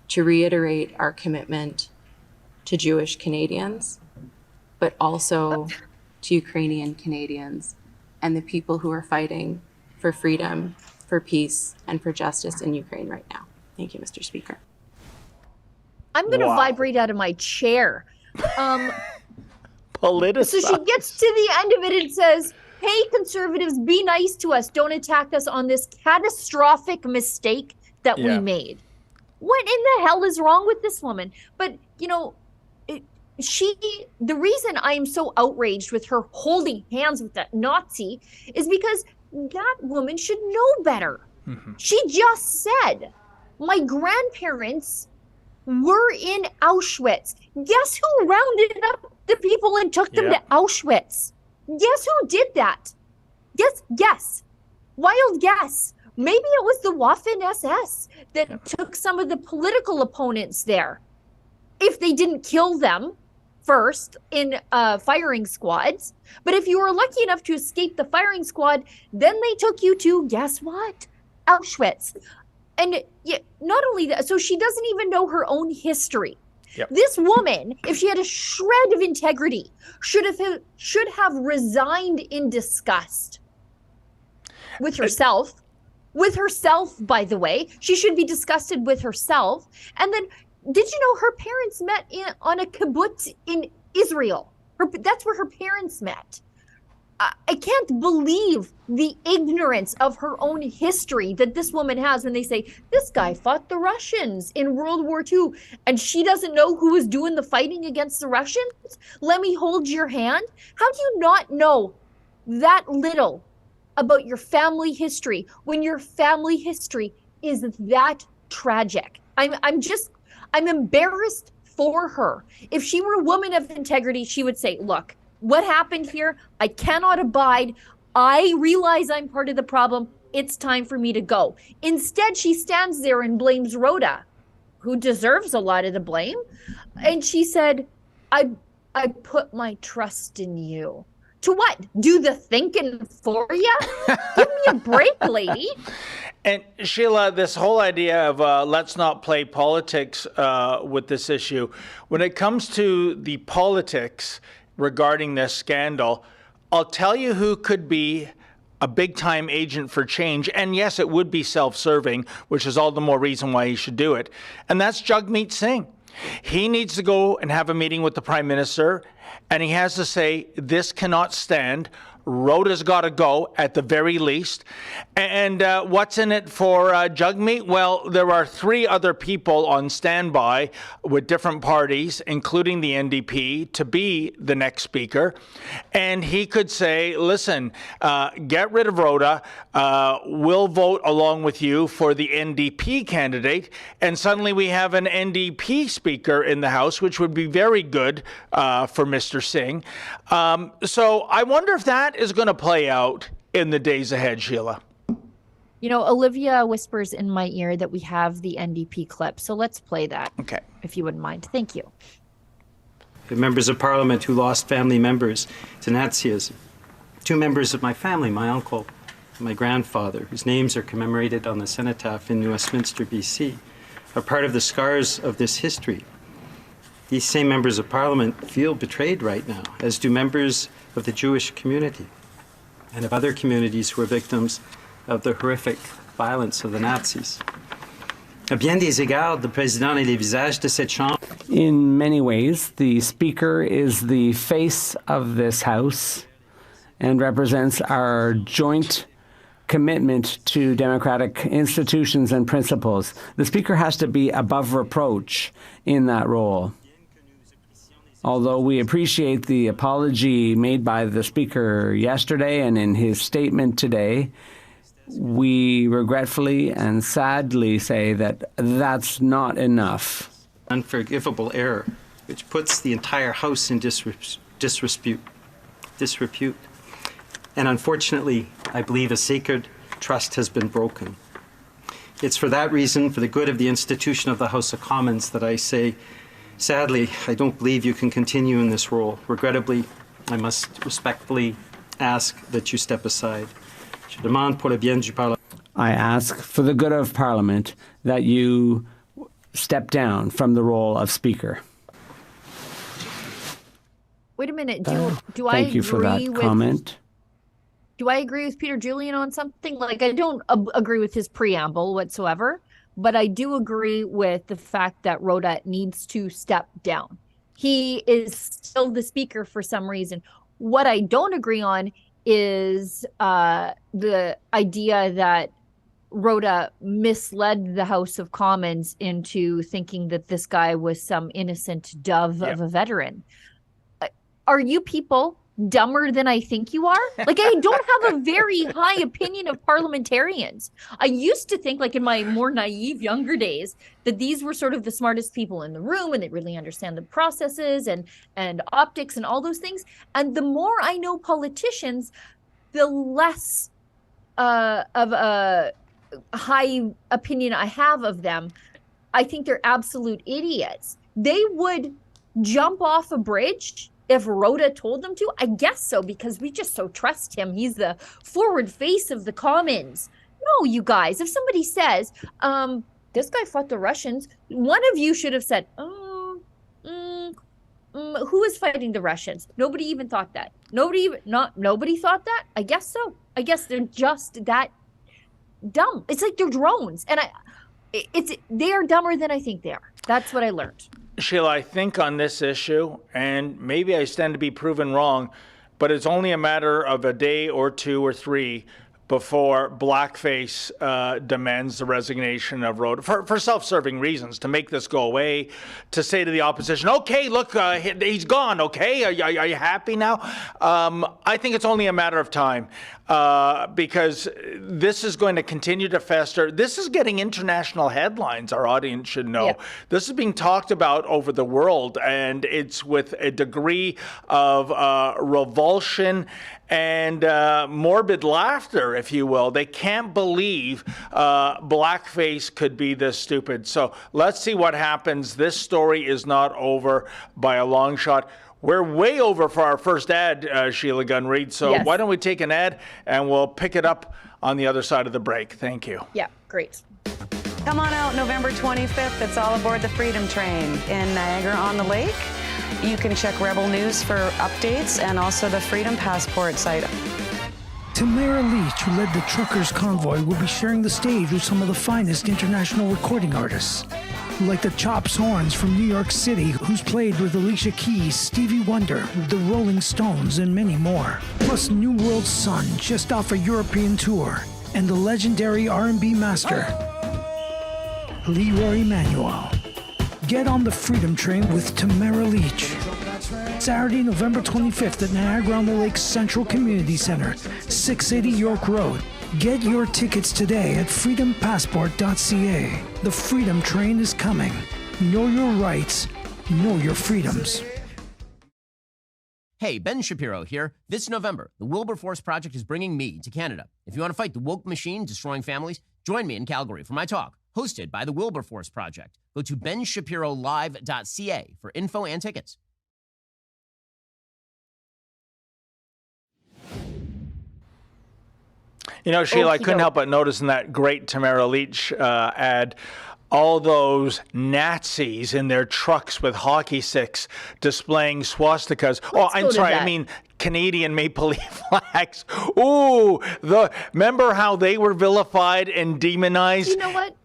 to reiterate our commitment to Jewish Canadians, but also to Ukrainian Canadians and the people who are fighting for freedom, for peace, and for justice in Ukraine right now. Thank you, Mr. Speaker.
I'm going to vibrate out of my chair.
Politicized.
So she gets to the end of it and says, hey, Conservatives, be nice to us. Don't attack us on this catastrophic mistake that we made. What in the hell is wrong with this woman? But, you know, the reason I'm so outraged with her holding hands with that Nazi is because that woman should know better. Mm-hmm. She just said, my grandparents were in Auschwitz. Guess who rounded up the people and took them to Auschwitz? Guess who did that? Guess. Wild guess. Maybe it was the Waffen-SS that took some of the political opponents there. If they didn't kill them first in firing squads. But if you were lucky enough to escape the firing squad, then they took you to, guess what? Auschwitz. And not only that, so she doesn't even know her own history. Yep. This woman, if she had a shred of integrity, should have resigned in disgust with herself. With herself, by the way. She should be disgusted with herself. And then, did you know her parents met on a kibbutz in Israel? That's where her parents met. I can't believe the ignorance of her own history that this woman has when they say, this guy fought the Russians in World War II, and she doesn't know who was doing the fighting against the Russians? Let me hold your hand. How do you not know that little about your family history when your family history is that tragic? I'm embarrassed for her. If she were a woman of integrity, she would say, look, what happened here? I cannot abide. I realize I'm part of the problem. It's time for me to go. Instead, she stands there and blames Rhoda, who deserves a lot of the blame. And she said, I put my trust in you. To what? Do the thinking for you? Give me a break, lady.
And Sheila, this whole idea of let's not play politics with this issue, when it comes to the politics regarding this scandal, I'll tell you who could be a big-time agent for change. And yes, it would be self-serving, which is all the more reason why he should do it. And that's Jagmeet Singh. He needs to go and have a meeting with the Prime Minister, and he has to say, this cannot stand. Rhoda's got to go at the very least. And what's in it for Jagmeet? Well, there are 3 other people on standby with different parties, including the NDP, to be the next speaker. And he could say, listen, get rid of Rhoda. We'll vote along with you for the NDP candidate. And suddenly we have an NDP speaker in the House, which would be very good for Mr. Singh. So I wonder if that is going to play out in the days ahead, Sheila.
You know, Olivia whispers in my ear that we have the NDP clip. So let's play that.
Okay.
If you wouldn't mind. Thank you.
The members of parliament who lost family members to Nazism. 2 members of my family, my uncle and my grandfather, whose names are commemorated on the cenotaph in New Westminster, BC, are part of the scars of this history. These same members of parliament feel betrayed right now, as do members of the Jewish community and of other communities who are victims of the horrific violence of the Nazis. À bien des égards, le président est le visage de cette chambre.
In many ways, the Speaker is the face of this House and represents our joint commitment to democratic institutions and principles. The Speaker has to be above reproach in that role. Although we appreciate the apology made by the Speaker yesterday and in his statement today, we regretfully and sadly say that that's not enough.
Unforgivable error, which puts the entire House in disrepute. And unfortunately, I believe a sacred trust has been broken. It's for that reason, for the good of the institution of the House of Commons, that I say, sadly, I don't believe you can continue in this role. Regrettably, I must respectfully ask that you step aside. Je demande pour le bien du Parlement.
I ask for the good of Parliament that you step down from the role of Speaker.
Wait a minute. Do I
Thank you for that comment.
Do I agree with Peter Julian on something? Like, I don't agree with his preamble whatsoever, but I do agree with the fact that Rhoda needs to step down. He is still the Speaker for some reason. What I don't agree on is the idea that Rhoda misled the House of Commons into thinking that this guy was some innocent dove of a veteran. Are you people dumber than I think you are? Like, I don't have a very high opinion of parliamentarians. I used to think, like in my more naive younger days, that these were sort of the smartest people in the room and they really understand the processes and optics and all those things. And the more I know politicians, the less of a high opinion I have of them. I think they're absolute idiots. They would jump off a bridge if Rhoda told them to. I guess so, because we just so trust him. He's the forward face of the Commons. No, you guys, if somebody says, this guy fought the Russians, one of you should have said, who is fighting the Russians? Nobody even thought that. Nobody thought that? I guess so. I guess they're just that dumb. It's like they're drones. And they are dumber than I think they are. That's what I learned.
Sheila, I think on this issue, and maybe I stand to be proven wrong, but it's only a matter of a day or two or three before blackface demands the resignation of Rhoda for self-serving reasons, to make this go away, to say to the opposition, okay, look, he's gone, okay? Are you happy now? I think it's only a matter of time because this is going to continue to fester. This is getting international headlines, our audience should know. Yeah. This is being talked about over the world, and it's with a degree of revulsion and morbid laughter, if you will. They can't believe blackface could be this stupid. So let's see what happens. This story is not over by a long shot. We're way over for our first ad, Sheila Gunn-Reid. So yes. Why don't we take an ad and we'll pick it up on the other side of the break. Thank you.
Yeah, great.
Come on out November 25th. It's all aboard the Freedom Train in Niagara-on-the-Lake. You can check Rebel News for updates and also the Freedom Passport site.
Tamara Leach, who led the Truckers Convoy, will be sharing the stage with some of the finest international recording artists, like the Chops Horns from New York City, who's played with Alicia Keys, Stevie Wonder, the Rolling Stones, and many more. Plus New World Sun, just off a European tour, and the legendary R&B master, Leroy Emanuel. Get on the Freedom Train with Tamara Leach. Saturday, November 25th at Niagara-on-the-Lake Central Community Center, 680 York Road. Get your tickets today at freedompassport.ca. The Freedom Train is coming. Know your rights. Know your freedoms.
Hey, Ben Shapiro here. This November, the Wilberforce Project is bringing me to Canada. If you want to fight the woke machine destroying families, join me in Calgary for my talk, hosted by the Wilberforce Project. Go to benshapirolive.ca for info and tickets.
You know, Sheila, I couldn't help but notice in that great Tamara Leach ad, all those Nazis in their trucks with hockey sticks displaying swastikas. I'm sorry, I mean Canadian maple leaf flags. Ooh, remember how they were vilified and demonized?
You know what?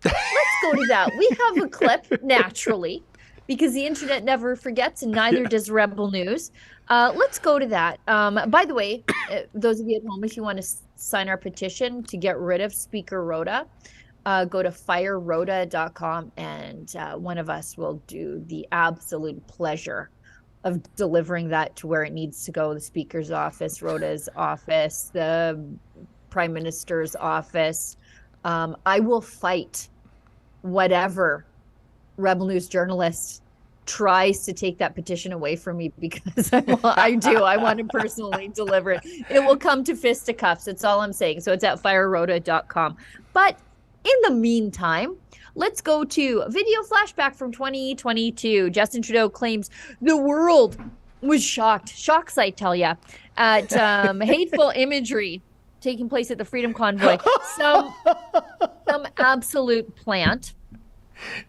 Let's go to that. We have a clip, naturally, because the internet never forgets, and neither does Rebel News. Let's go to that. By the way, those of you at home, if you want to sign our petition to get rid of Speaker Rhoda, go to firerhoda.com, and one of us will do the absolute pleasure of delivering that to where it needs to go, the Speaker's office, Rhoda's office, the Prime Minister's office. I will fight whatever Rebel News journalist tries to take that petition away from me, because I want to personally deliver it. It will come to fisticuffs. That's all I'm saying. So it's at firerhoda.com. But in the meantime, let's go to a video flashback from 2022. Justin Trudeau claims the world was shocked. Shocks, I tell ya, at hateful imagery taking place at the Freedom Convoy. Some absolute plant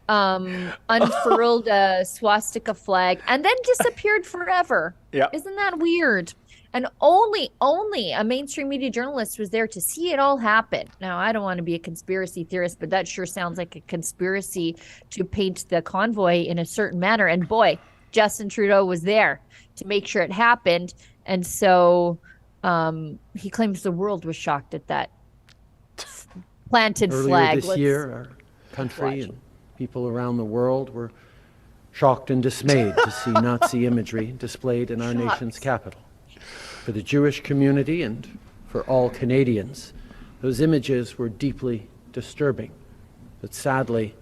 unfurled a swastika flag and then disappeared forever.
Yeah.
Isn't that weird? And only a mainstream media journalist was there to see it all happen. Now, I don't want to be a conspiracy theorist, but that sure sounds like a conspiracy to paint the convoy in a certain manner. And boy, Justin Trudeau was there to make sure it happened. And so he claims the world was shocked at that planted flag.
Earlier this year, our country and people around the world were shocked and dismayed to see Nazi imagery displayed in our nation's capital. For the Jewish community and for all Canadians, those images were deeply disturbing. But sadly,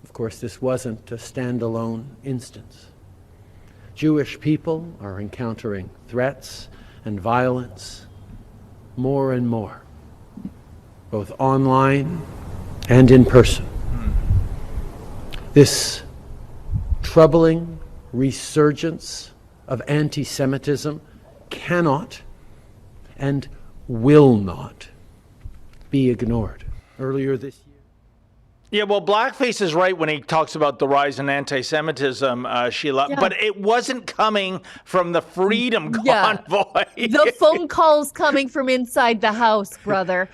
of course, this wasn't a standalone instance. Jewish people are encountering threats and violence more and more, both online and in person. This troubling resurgence of anti-Semitism cannot and will not be ignored. Earlier this year.
Yeah, well, Blackface is right when he talks about the rise in anti-Semitism, Sheila, but it wasn't coming from the Freedom Convoy.
The phone calls coming from inside the house, brother.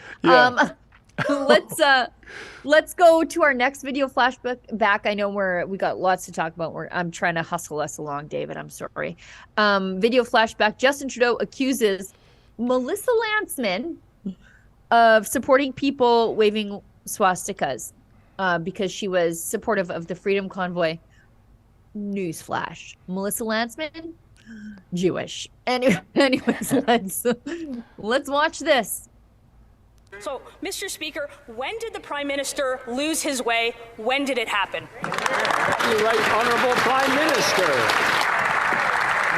Let's go to our next video flashback. I know we got lots to talk about. I'm trying to hustle us along, David. I'm sorry. Video flashback. Justin Trudeau accuses Melissa Lantsman of supporting people waving swastikas because she was supportive of the Freedom Convoy. Newsflash: Melissa Lantsman, Jewish. Anyways, let's watch this.
So, Mr. Speaker, when did the Prime Minister lose his way? When did it happen?
You're right, Honourable Prime Minister.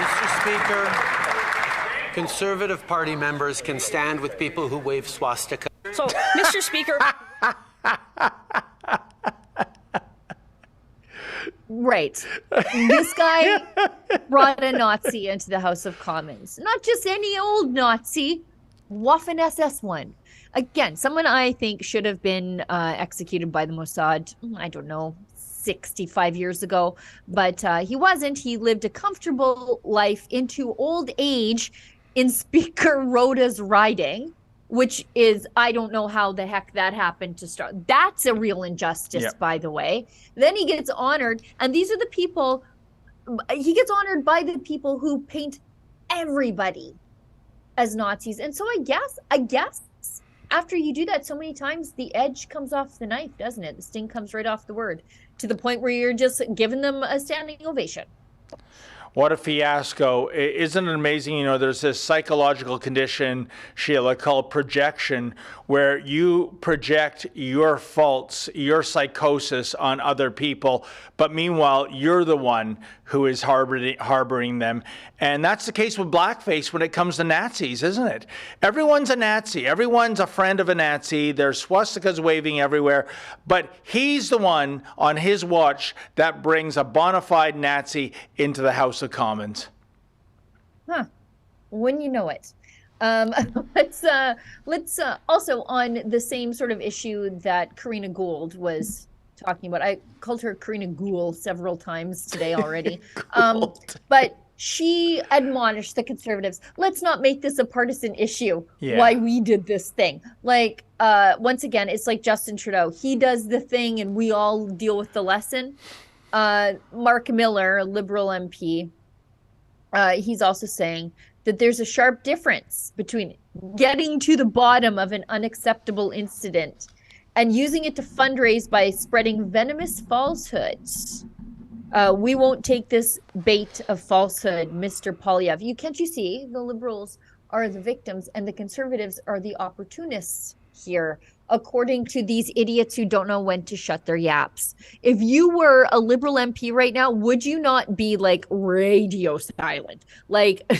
Mr. Speaker, Conservative Party members can stand with people who wave swastika.
So, Mr. Speaker.
Right. This guy brought a Nazi into the House of Commons. Not just any old Nazi, Waffen-SS one. Again, someone I think should have been executed by the Mossad, I don't know, 65 years ago. But he wasn't. He lived a comfortable life into old age in Speaker Rhoda's riding, which is, I don't know how the heck that happened to start. That's a real injustice, by the way. Then he gets honored. And these are the people, he gets honored by the people who paint everybody as Nazis. And so I guess after you do that so many times, the edge comes off the knife, doesn't it? The sting comes right off the word, to the point where you're just giving them a standing ovation.
What a fiasco. Isn't it amazing? You know, there's this psychological condition, Sheila, called projection, where you project your faults, your psychosis on other people, but meanwhile, you're the one who is harboring them. And that's the case with blackface when it comes to Nazis, isn't it? Everyone's a Nazi. Everyone's a friend of a Nazi. There's swastikas waving everywhere. But he's the one on his watch that brings a bona fide Nazi into the House of Commons.
Wouldn't you know it? Let's also on the same sort of issue that Karina Gould was talking about. I called her Karina Gould several times today already. But she admonished the Conservatives, let's not make this a partisan issue, why we did this thing. Like, once again, it's like Justin Trudeau. He does the thing and we all deal with the lesson. Mark Miller, a Liberal MP, he's also saying that there's a sharp difference between getting to the bottom of an unacceptable incident and using it to fundraise by spreading venomous falsehoods. We won't take this bait of falsehood, Mr. Polyev. Can't you see? The Liberals are the victims and the Conservatives are the opportunists here, according to these idiots who don't know when to shut their yaps. If you were a Liberal MP right now, would you not be like radio silent? Like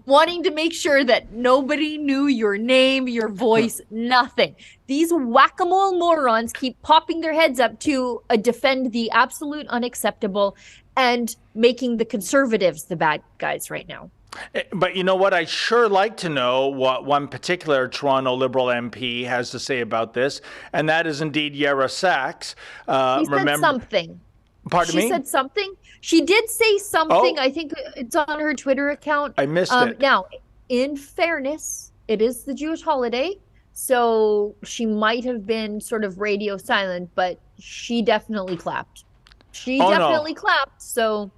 wanting to make sure that nobody knew your name, your voice, nothing. These whack-a-mole morons keep popping their heads up to defend the absolute unacceptable and making the Conservatives the bad guys right now.
But you know what? I'd sure like to know what one particular Toronto Liberal MP has to say about this, and that is indeed Yara Sachs.
She said something.
Pardon me?
She said something. She did say something. I think it's on her Twitter account.
I missed it.
Now, in fairness, it is the Jewish holiday, so she might have been sort of radio silent, but she definitely clapped. She definitely clapped, so...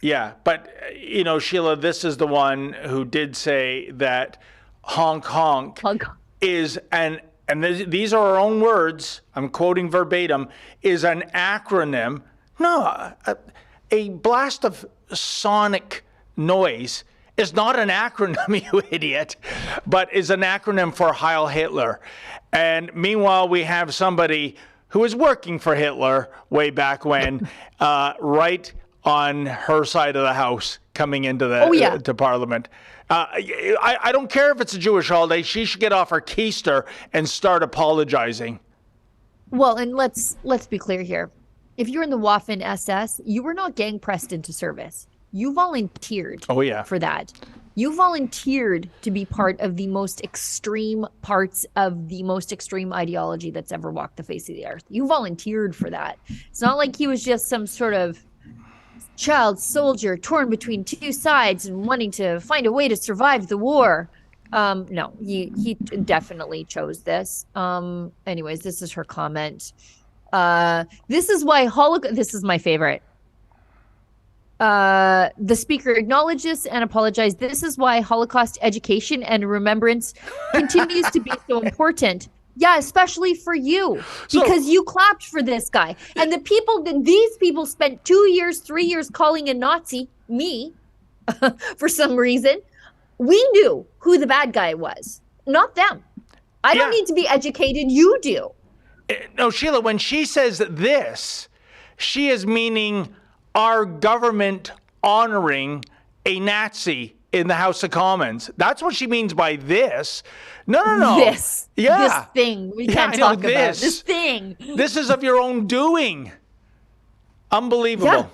Yeah, but, you know, Sheila, this is the one who did say that honk honk is and these are her own words, I'm quoting verbatim, is an acronym. No, a blast of sonic noise is not an acronym, you idiot, but is an acronym for Heil Hitler. And meanwhile, we have somebody who was working for Hitler way back when, right on her side of the house coming into the to Parliament. I don't care if it's a Jewish holiday. She should get off her keister and start apologizing.
Well, and let's be clear here. If you're in the Waffen-SS, you were not gang pressed into service. You volunteered for that. You volunteered to be part of the most extreme parts of the most extreme ideology that's ever walked the face of the earth. You volunteered for that. It's not like he was just some sort of child soldier torn between two sides and wanting to find a way to survive the war. No, he definitely chose this. Anyways, this is her comment. This is why this is my favorite. The speaker acknowledged this and apologized. This is why Holocaust education and remembrance continues to be so important. Yeah, especially for you, because you clapped for this guy. And these people spent 2 years, 3 years calling a Nazi, me, for some reason. We knew who the bad guy was, not them. I don't need to be educated. You do.
No, Sheila, when she says this, she is meaning our government honoring a Nazi in the House of Commons. That's what she means by this. No.
This thing we can't talk about. This thing.
This is of your own doing. Unbelievable.
Yeah.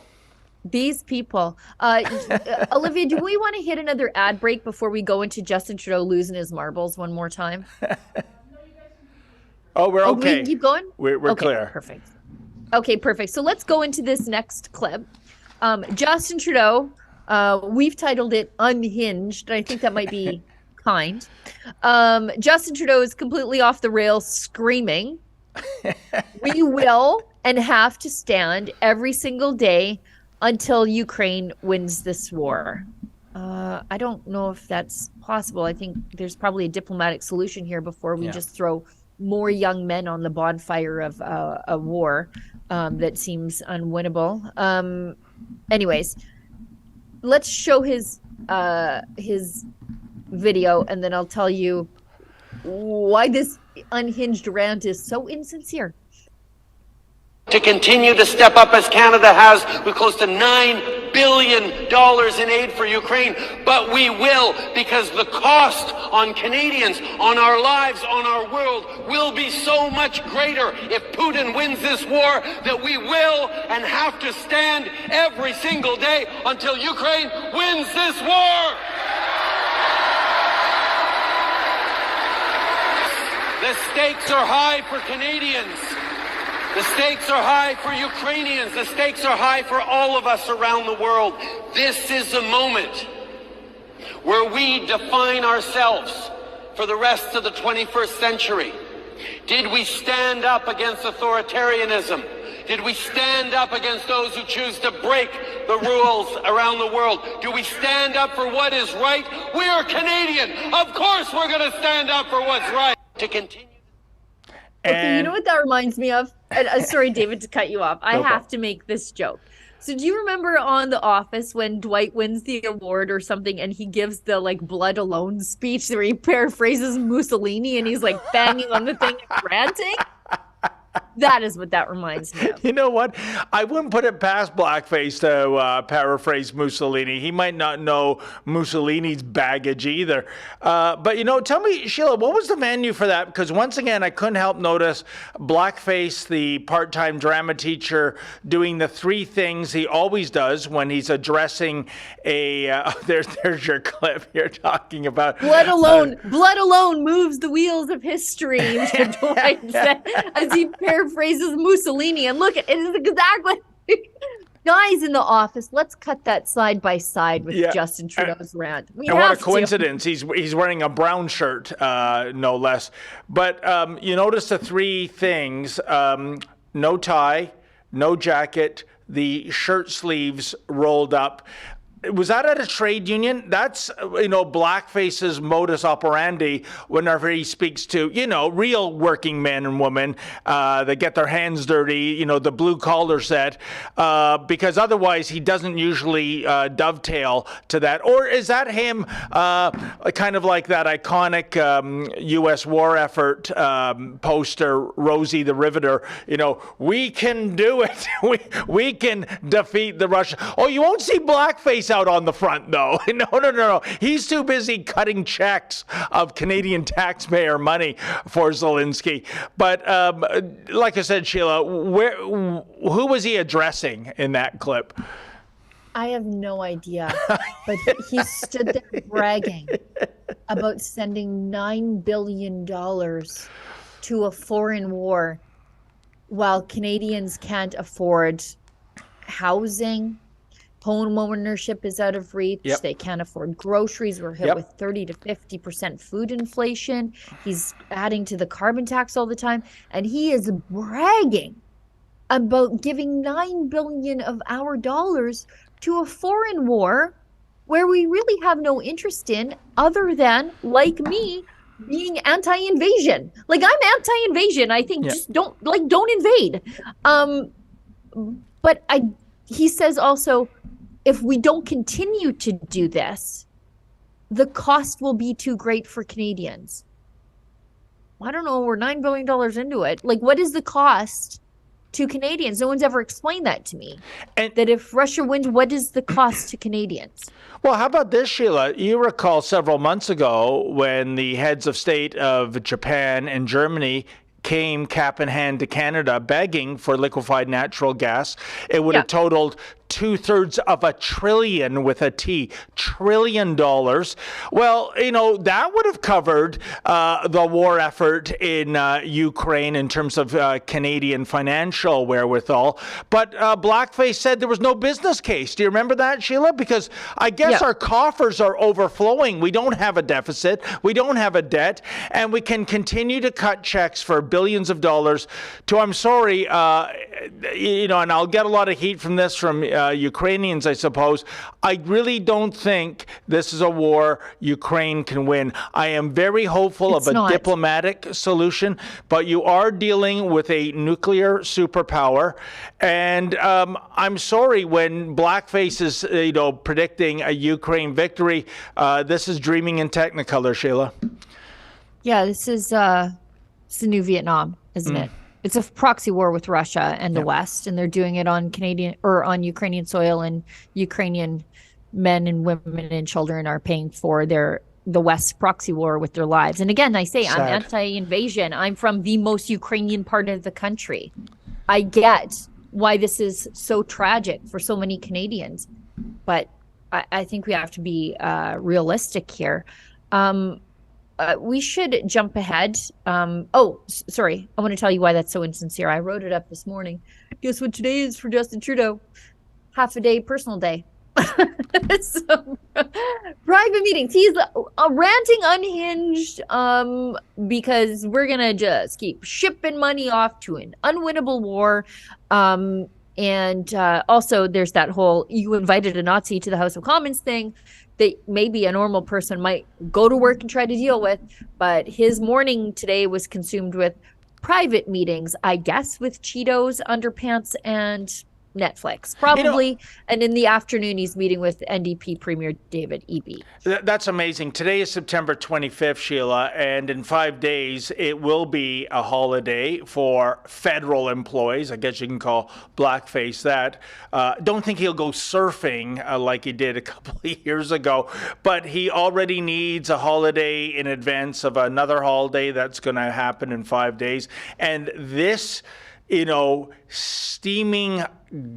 These people. Olivia, do we want to hit another ad break before we go into Justin Trudeau losing his marbles one more time?
Oh, we're okay.
We can keep going?
We're
okay,
clear.
Perfect. Okay, perfect. So let's go into this next clip. Justin Trudeau, we've titled it Unhinged. I think that might be kind. Justin Trudeau is completely off the rails screaming, "We will and have to stand every single day until Ukraine wins this war." I don't know if that's possible. I think there's probably a diplomatic solution here before we just throw more young men on the bonfire of a war that seems unwinnable. Anyways, let's show his video, and then I'll tell you why this unhinged rant is so insincere.
To continue to step up as Canada has with close to $9 billion in aid for Ukraine. But we will, because the cost on Canadians, on our lives, on our world will be so much greater if Putin wins this war that we will and have to stand every single day until Ukraine wins this war. The stakes are high for Canadians. The stakes are high for Ukrainians. The stakes are high for all of us around the world. This is a moment where we define ourselves for the rest of the 21st century. Did we stand up against authoritarianism? Did we stand up against those who choose to break the rules around the world? Do we stand up for what is right? We are Canadian. Of course we're going to stand up for what's right. To continue.
Okay, you know what that reminds me of? Sorry, David, to cut you off. I have to make this joke. So do you remember on The Office when Dwight wins the award or something and he gives the blood alone speech where he paraphrases Mussolini and he's banging on the thing and ranting? That is what that reminds me of.
You know what? I wouldn't put it past Blackface to paraphrase Mussolini. He might not know Mussolini's baggage either. But, tell me, Sheila, what was the menu for that? Because once again, I couldn't help notice Blackface, the part-time drama teacher, doing the three things he always does when he's addressing there's your clip you're talking about.
Blood alone moves the wheels of history, Dwight said, as he paraphrases Mussolini. And look, it is exactly guys in The Office. Let's cut that side by side with Justin Trudeau's rant.
And what a coincidence! He's wearing a brown shirt, no less. But you notice the three things: no tie, no jacket, the shirt sleeves rolled up. Was that at a trade union? That's, Blackface's modus operandi whenever he speaks to, real working men and women that get their hands dirty, the blue collar set, because otherwise he doesn't usually dovetail to that. Or is that him kind of like that iconic U.S. war effort poster, Rosie the Riveter, we can do it. we can defeat the Russians. Oh, you won't see Blackface out on the front, though. No. He's too busy cutting checks of Canadian taxpayer money for Zelensky. But like I said, Sheila, who was he addressing in that clip?
I have no idea. But he stood there bragging about sending $9 billion to a foreign war while Canadians can't afford housing, Home ownership is out of reach.
Yep.
They can't afford groceries. We're hit with 30 to 50% food inflation. He's adding to the carbon tax all the time. And he is bragging about giving $9 billion of our dollars to a foreign war where we really have no interest in, other than, like me, being anti-invasion. Like, I'm anti-invasion. I think just don't invade. But he says also, if we don't continue to do this, the cost will be too great for Canadians. I don't know, we're $9 billion into it. Like, what is the cost to Canadians? No one's ever explained that to me. And that if Russia wins, what is the cost to Canadians?
Well, how about this, Sheila? You recall several months ago when the heads of state of Japan and Germany came cap in hand to Canada begging for liquefied natural gas. It would have totaled 2/3 of $1 trillion with a T, $1 trillion. Well, you know, that would have covered the war effort in Ukraine in terms of Canadian financial wherewithal. But Blackface said there was no business case. Do you remember that, Sheila? Because I guess our coffers are overflowing. We don't have a deficit. We don't have a debt. And we can continue to cut checks for billions of dollars to, I'm sorry, you know, and I'll get a lot of heat from this from Ukrainians, I suppose. I really don't think this is a war Ukraine can win. I am very hopeful of a diplomatic solution, but you are dealing with a nuclear superpower. And I'm sorry, when Blackface is, you know, predicting a Ukraine victory, this is dreaming in Technicolor, Sheila.
Yeah, this is the new Vietnam, isn't it? It's a proxy war with Russia and the West, and they're doing it on Canadian or on Ukrainian soil, and Ukrainian men and women and children are paying for the West proxy war with their lives. And again, I say I'm anti-invasion. I'm from the most Ukrainian part of the country. I get why this is so tragic for so many Canadians, but I think we have to be realistic here. We should jump ahead. Sorry. I want to tell you why that's so insincere. I wrote it up this morning. Guess what today is for Justin Trudeau? Half a day, personal day. So, private meetings. He's ranting unhinged because we're going to just keep shipping money off to an unwinnable war. And also there's that whole, you invited a Nazi to the House of Commons thing that maybe a normal person might go to work and try to deal with. But his morning today was consumed with private meetings, I guess, with Cheetos, underpants, and Netflix, probably. You know, and in the afternoon, he's meeting with NDP Premier David Eby.
That's amazing. Today is September 25th, Sheila, and in 5 days, it will be a holiday for federal employees. I guess you can call Blackface that. Don't think he'll go surfing like he did a couple of years ago, but he already needs a holiday in advance of another holiday that's going to happen in 5 days. And this, you know, steaming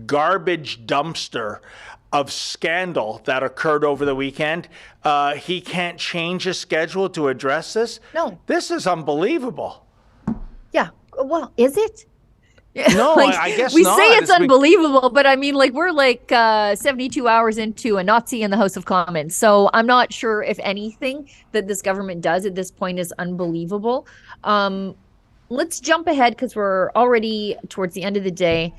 garbage dumpster of scandal that occurred over the weekend, he can't change his schedule to address this?
No.
This is unbelievable.
Yeah. Well, is it?
No,
like,
I guess
we
not.
say it's unbelievable, but I mean, like, we're like 72 hours into a Nazi in the House of Commons. So I'm not sure if anything that this government does at this point is unbelievable. Let's jump ahead because we're already towards the end of the day.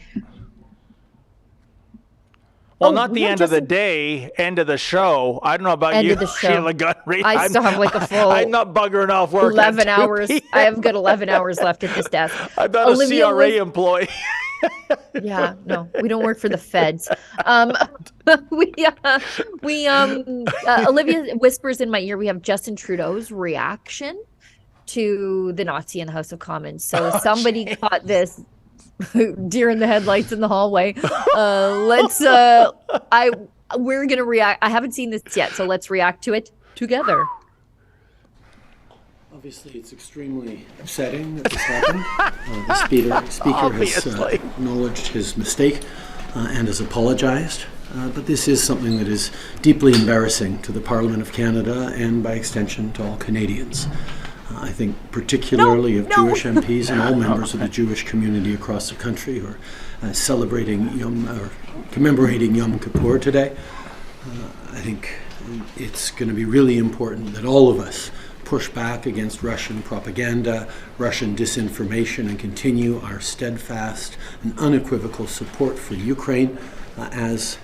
Well, not the end of the day, end of the show. I don't know about you, Sheila Gunry.
I still have like a full
I'm not buggering off work
11 hours. I have got 11 hours left at this desk.
I'm not a CRA employee.
Yeah, no, we don't work for the feds. Olivia whispers in my ear, we have Justin Trudeau's reaction to the Nazi in the House of Commons. So somebody caught this deer in the headlights in the hallway. We're going to react. I haven't seen this yet, so let's react to it together.
Obviously, it's extremely upsetting that this happened. The speaker has acknowledged his mistake and has apologized. But this is something that is deeply embarrassing to the Parliament of Canada and, by extension, to all Canadians. I think particularly of Jewish MPs and all members of the Jewish community across the country who are commemorating Yom Kippur today. I think it's going to be really important that all of us push back against Russian propaganda, Russian disinformation, and continue our steadfast and unequivocal support for Ukraine, as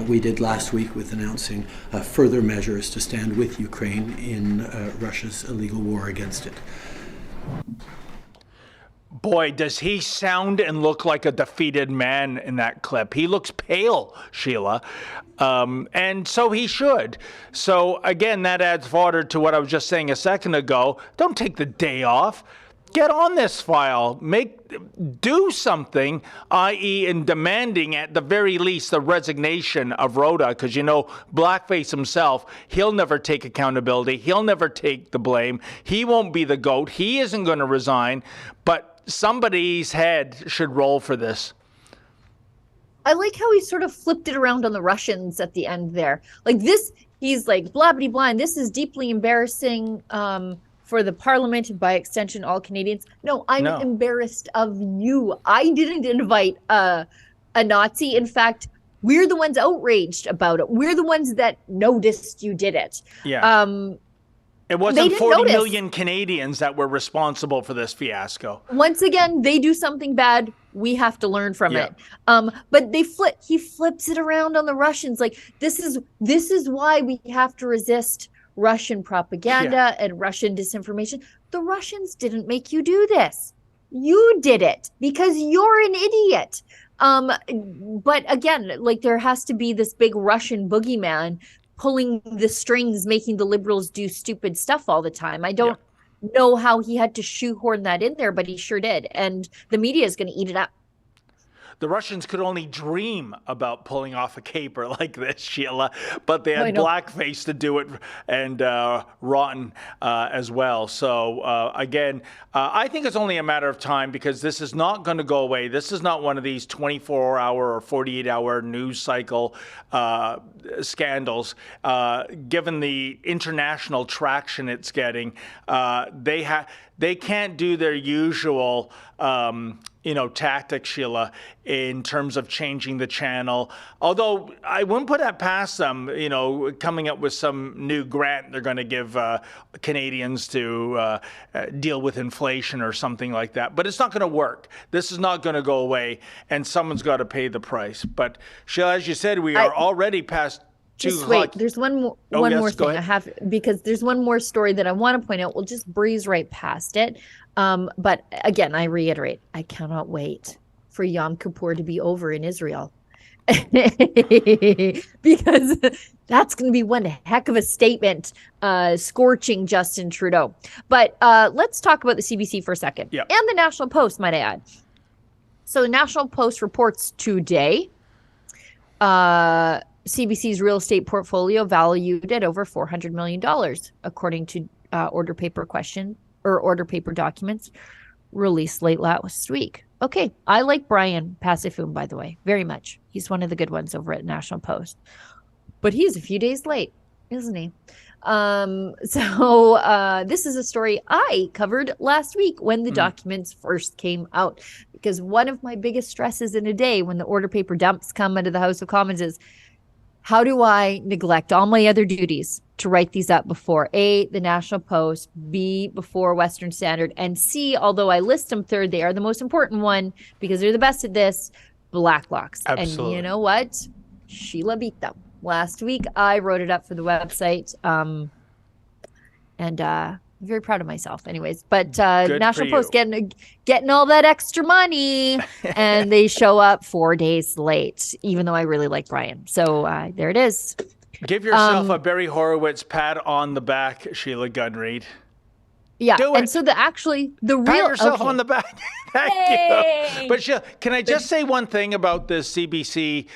we did last week with announcing further measures to stand with Ukraine in Russia's illegal war against it.
Boy, does he sound and look like a defeated man in that clip. He looks pale, Sheila, and so he should. So again, that adds fodder to what I was just saying a second ago. Don't take the day off. Get on this file. Do something, i.e. in demanding at the very least the resignation of Rhoda, because Blackface himself, he'll never take accountability. He'll never take the blame. He won't be the GOAT. He isn't going to resign, but somebody's head should roll for this.
I like how he sort of flipped it around on the Russians at the end there. Like this, he's like, blah, blah, blah, and this is deeply embarrassing for the parliament and by extension all Canadians. No, I'm embarrassed of you. I didn't invite a Nazi. In fact, we're the ones outraged about it. We're the ones that noticed you did it.
Yeah. It wasn't 40 million Canadians that were responsible for this fiasco.
Once again, they do something bad. We have to learn from it. But he flips it around on the Russians. Like this is why we have to resist Russian propaganda and Russian disinformation. The Russians didn't make you do this. You did it because you're an idiot. But again, like there has to be this big Russian boogeyman pulling the strings, making the Liberals do stupid stuff all the time. I don't know how he had to shoehorn that in there, but he sure did. And the media is going to eat it up.
The Russians could only dream about pulling off a caper like this, Sheila, but they had blackface to do it and rotten as well. So again, I think it's only a matter of time because this is not going to go away. This is not one of these 24-hour or 48-hour news cycle scandals. Given the international traction it's getting, they can't do their usual tactics, Sheila, in terms of changing the channel. Although I wouldn't put that past them, coming up with some new grant they're going to give Canadians to deal with inflation or something like that. But it's not going to work. This is not going to go away, and someone's got to pay the price. But Sheila, as you said, we are already past.
Just wait. There's one more thing I have, because there's one more story that I want to point out. We'll just breeze right past it. But again, I reiterate, I cannot wait for Yom Kippur to be over in Israel. Because that's going to be one heck of a statement, scorching Justin Trudeau. But let's talk about the CBC for a second. And the National Post, might I add. So the National Post reports today, CBC's real estate portfolio valued at over $400 million, according to order paper documents released late last week. Okay, I like Brian Pasifun, by the way, very much. He's one of the good ones over at National Post. But he's a few days late, isn't he? This is a story I covered last week when the documents first came out. Because one of my biggest stresses in a day when the order paper dumps come into the House of Commons is, how do I neglect all my other duties to write these up before A, the National Post, B, before Western Standard, and C, although I list them third, they are the most important one because they're the best at this, Blacklocks.
Absolutely.
And you know what? Sheila beat them. Last week, I wrote it up for the website, and I'm very proud of myself anyways. But National Post getting all that extra money, and they show up 4 days late, even though I really like Brian. So there it is.
Give yourself a Barry Horowitz pat on the back, Sheila Gunreid.
Yeah,
do it.
And so pat
yourself on the back. Thank you. But Sheila, can I just say one thing about this CBC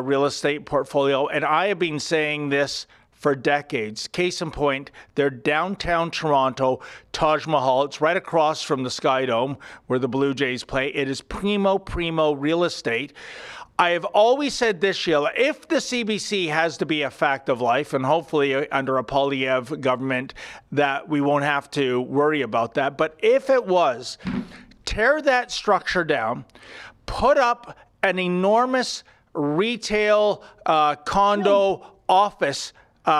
real estate portfolio? And I have been saying this for decades. Case in point, their downtown Toronto Taj Mahal. It's right across from the Sky Dome where the Blue Jays play. It is primo real estate. I have always said this, Sheila, if the CBC has to be a fact of life, and hopefully under a Poilievre government that we won't have to worry about that, but if it was, tear that structure down, put up an enormous retail condo office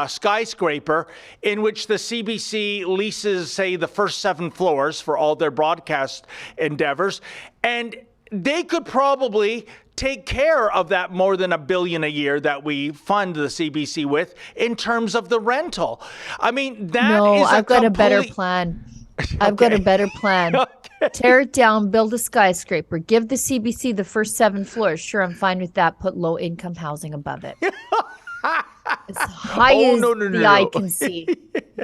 skyscraper in which the CBC leases, say, the first 7 floors for all their broadcast endeavors, and they could probably take care of that more than $1 billion a year that we fund the CBC with in terms of the rental. I mean,
I've got a better plan. I've got a better plan. Tear it down, build a skyscraper, give the CBC the first 7 floors. Sure, I'm fine with that. Put low income housing above it. As high as the eye can see.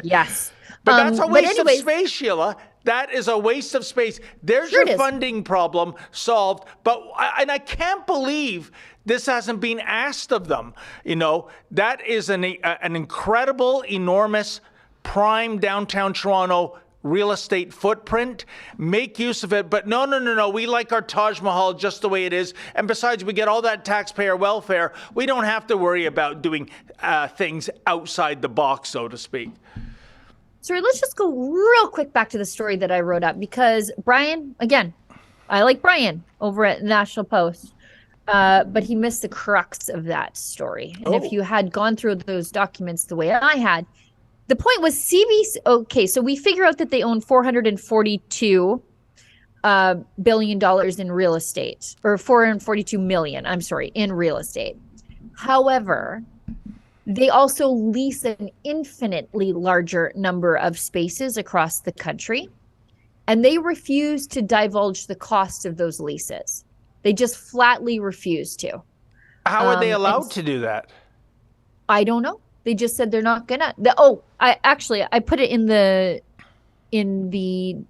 Yes.
But that's a waste of space, Sheila. That is a waste of space. There's your funding problem solved. But I can't believe this hasn't been asked of them. You know, that is an incredible, enormous, prime downtown Toronto real estate footprint. Make use of it. But no. We like our Taj Mahal just the way it is. And besides, we get all that taxpayer welfare. We don't have to worry about doing things outside the box, so to speak.
Sorry, let's just go real quick back to the story that I wrote up, because Brian, again, I like Brian over at National Post, but he missed the crux of that story. And if you had gone through those documents the way I had, the point was CBC. Okay, so we figure out that they own $442 billion in real estate, or 442 million, I'm sorry, in real estate. However, they also lease an infinitely larger number of spaces across the country, and they refuse to divulge the cost of those leases. They just flatly refuse to.
How are they allowed to do that?
I don't know. They just said they're not gonna. I put it in the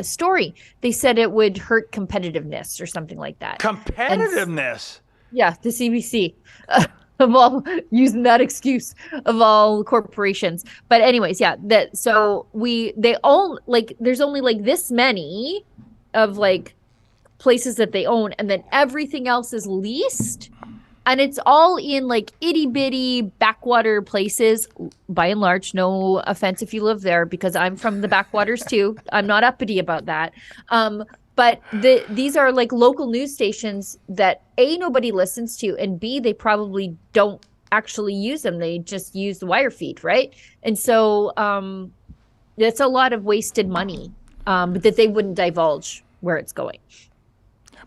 story. They said it would hurt competitiveness or something like that.
Competitiveness?
Yeah, the CBC. Of all, using that excuse of all corporations. But anyways, yeah, there's only like this many of like places that they own, and then everything else is leased, and it's all in like itty bitty backwater places. By and large, no offense if you live there, because I'm from the backwaters too. I'm not uppity about that. But these are like local news stations that A, nobody listens to, and B, they probably don't actually use them. They just use the wire feed, right? And so it's a lot of wasted money that they wouldn't divulge where it's going.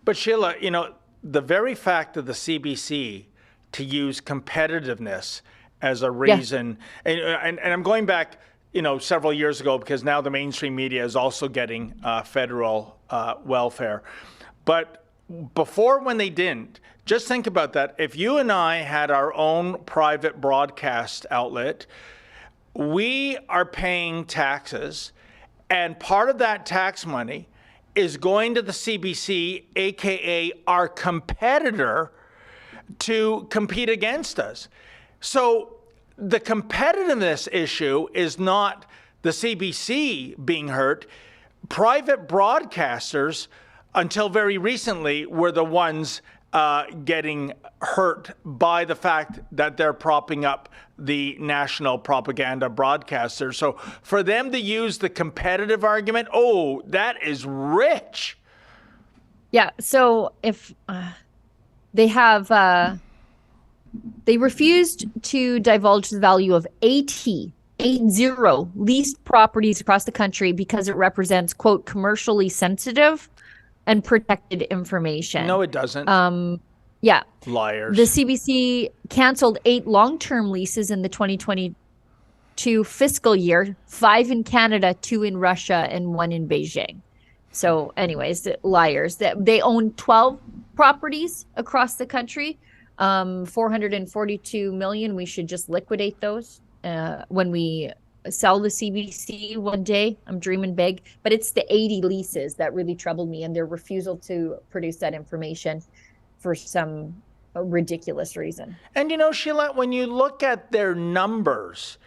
But Sheila, you know, the very fact of the CBC to use competitiveness as a reason, and I'm going back, you know, several years ago, because now the mainstream media is also getting federal welfare. But before, when they didn't, just think about that. If you and I had our own private broadcast outlet, we are paying taxes, and part of that tax money is going to the CBC, aka our competitor, to compete against us. So the competitiveness issue is not the CBC being hurt. Private broadcasters, until very recently, were the ones getting hurt by the fact that they're propping up the national propaganda broadcasters. So for them to use the competitive argument, that is rich.
Yeah, so if they have... They refused to divulge the value of 80 leased properties across the country because it represents, quote, commercially sensitive and protected information.
No, it doesn't.
Yeah.
Liars.
The CBC canceled 8 long-term leases in the 2022 fiscal year, 5 in Canada, 2 in Russia, and 1 in Beijing. So anyways, liars. They own 12 properties across the country. 442 million. We should just liquidate those when we sell the CBC one day. I'm dreaming big, but it's the 80 leases that really troubled me, and their refusal to produce that information for some a ridiculous reason.
And Sheila, when you look at their numbers,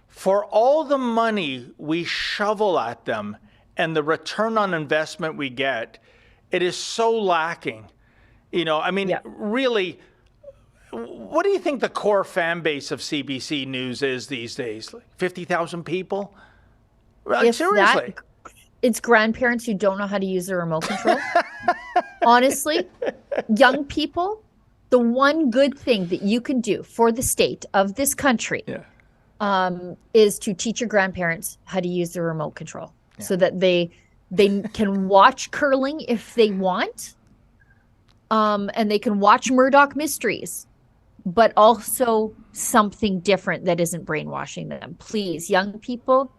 for all the money we shovel at them and the return on investment we get, it is so lacking. Really, what do you think the core fan base of CBC News is these days? Like 50,000 people? Seriously.
It's grandparents who don't know how to use the remote control. Honestly, young people, the one good thing that you can do for the state of this country is to teach your grandparents how to use the remote control so that they can watch curling if they want, and they can watch Murdoch Mysteries, but also something different that isn't brainwashing them. Please, young people,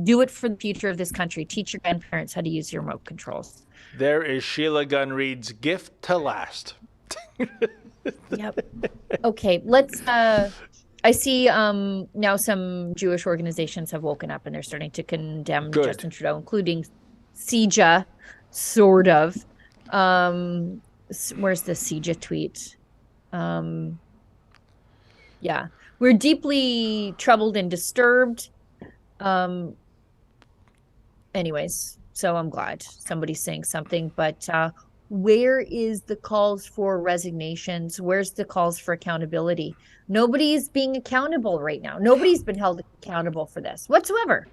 do it for the future of this country. Teach your grandparents how to use your remote controls.
There is Sheila Gunn Reid's gift to last.
Yep. Okay, let's I see now some Jewish organizations have woken up and they're starting to condemn Justin Trudeau, including CJA, sort of. Where's the CJA tweet? Yeah. We're deeply troubled and disturbed. Anyways, so I'm glad somebody's saying something, but where is the calls for resignations? Where's the calls for accountability? Nobody's being accountable right now. Nobody's been held accountable for this whatsoever.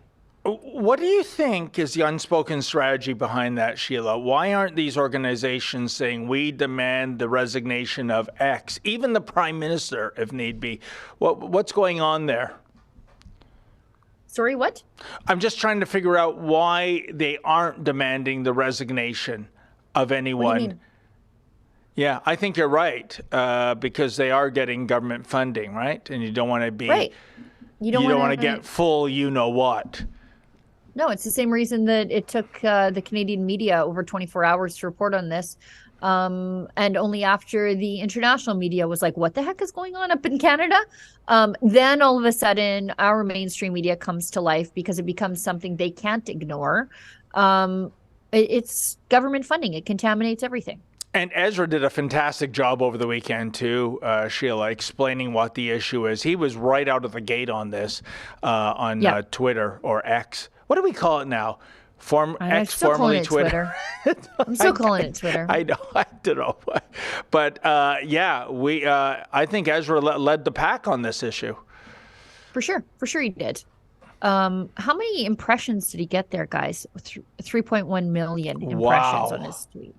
What do you think is the unspoken strategy behind that, Sheila? Why aren't these organizations saying we demand the resignation of X, even the Prime Minister, if need be? What's going on there?
Sorry, what?
I'm just trying to figure out why they aren't demanding the resignation of anyone.
What do you mean?
Yeah, I think you're right, because they are getting government funding, right? And you don't want to be
right. You don't want
to get full you-know-what.
No, it's the same reason that it took the Canadian media over 24 hours to report on this. And only after the international media was like, what the heck is going on up in Canada? Then all of a sudden, our mainstream media comes to life because it becomes something they can't ignore. It's government funding. It contaminates everything.
And Ezra did a fantastic job over the weekend too, Sheila, explaining what the issue is. He was right out of the gate on this on Twitter or X. What do we call it now? X, formerly Twitter.
I'm still calling it Twitter.
I know. I don't know. But I think Ezra led the pack on this issue.
For sure he did. How many impressions did he get there, guys? 3.1 million impressions on his tweet.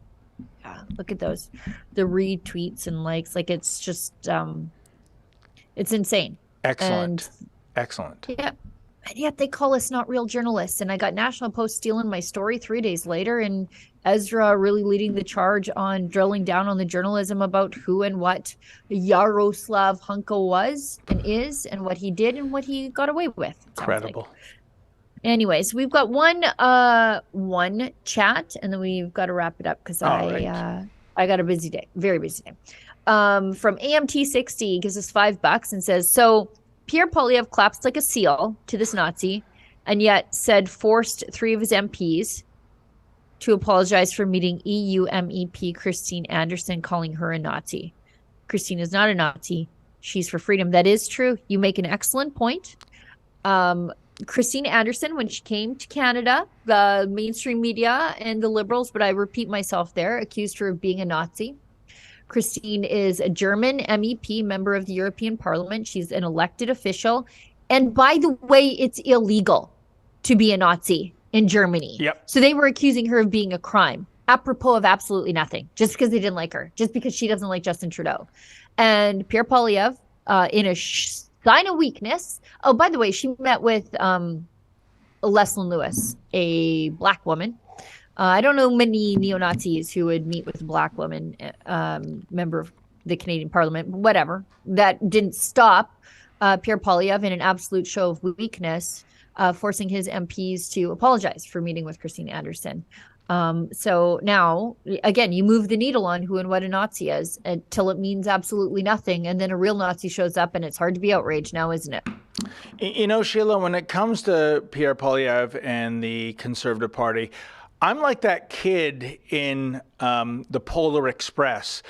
Yeah, look at those. The retweets and likes. Like, it's just, it's insane.
Excellent. Excellent.
Yeah. And yet they call us not real journalists. And I got National Post stealing my story 3 days later, and Ezra really leading the charge on drilling down on the journalism about who and what Yaroslav Hunko was and is, and what he did and what he got away with.
Incredible.
Like. Anyways, we've got one chat, and then we've got to wrap it up because I got a busy day, very busy day. From AMT60 gives us $5 and says, so Pierre Poilievre claps like a seal to this Nazi, and yet forced 3 of his MPs to apologize for meeting EU MEP Christine Anderson, calling her a Nazi. Christine is not a Nazi. She's for freedom. That is true. You make an excellent point. Christine Anderson, when she came to Canada, the mainstream media and the Liberals, but I repeat myself there, accused her of being a Nazi. Christine is a German MEP, member of the European Parliament. She's an elected official. And by the way, it's illegal to be a Nazi in Germany.
Yep.
So they were accusing her of being a crime, apropos of absolutely nothing, just because they didn't like her, just because she doesn't like Justin Trudeau. And Pierre Poilievre, in a sign of weakness. Oh, by the way, she met with Leslyn Lewis, a Black woman. I don't know many neo-Nazis who would meet with a Black woman, member of the Canadian Parliament, but whatever. That didn't stop Pierre Poilievre in an absolute show of weakness, forcing his MPs to apologize for meeting with Christine Anderson. So now, again, you move the needle on who and what a Nazi is until it means absolutely nothing. And then a real Nazi shows up and it's hard to be outraged now, isn't it?
You know, Sheila, when it comes to Pierre Poilievre and the Conservative Party, I'm like that kid in the Polar Express.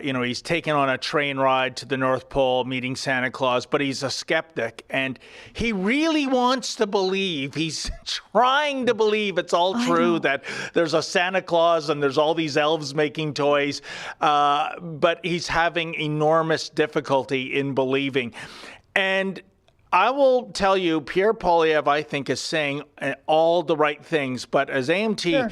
He's taken on a train ride to the North Pole, meeting Santa Claus, but he's a skeptic, and he really wants to believe. He's trying to believe it's all true, that there's a Santa Claus and there's all these elves making toys, but he's having enormous difficulty in believing. And I will tell you, Pierre Poilievre, I think, is saying all the right things. But as AMT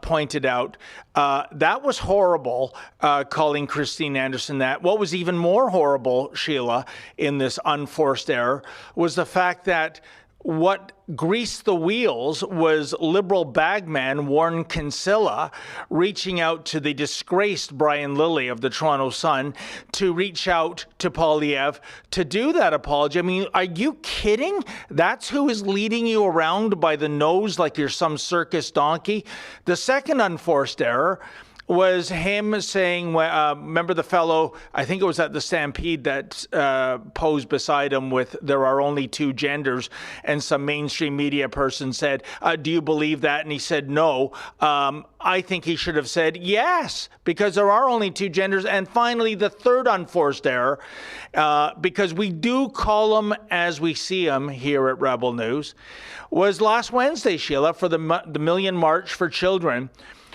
pointed out, that was horrible, calling Christine Anderson that. What was even more horrible, Sheila, in this unforced error, was the fact that what greased the wheels was Liberal bagman Warren Kinsella reaching out to the disgraced Brian Lilley of the Toronto Sun to reach out to Poilievre to do that apology. I mean, are you kidding? That's who is leading you around by the nose like you're some circus donkey? The second unforced error was him saying, remember the fellow, I think it was at the Stampede, that posed beside him with "there are only two genders," and some mainstream media person said, do you believe that? And he said no. I think he should have said yes, because there are only two genders. And finally, the third unforced error, because we do call them as we see them here at Rebel News, was last Wednesday, Sheila, for the Million March for Children,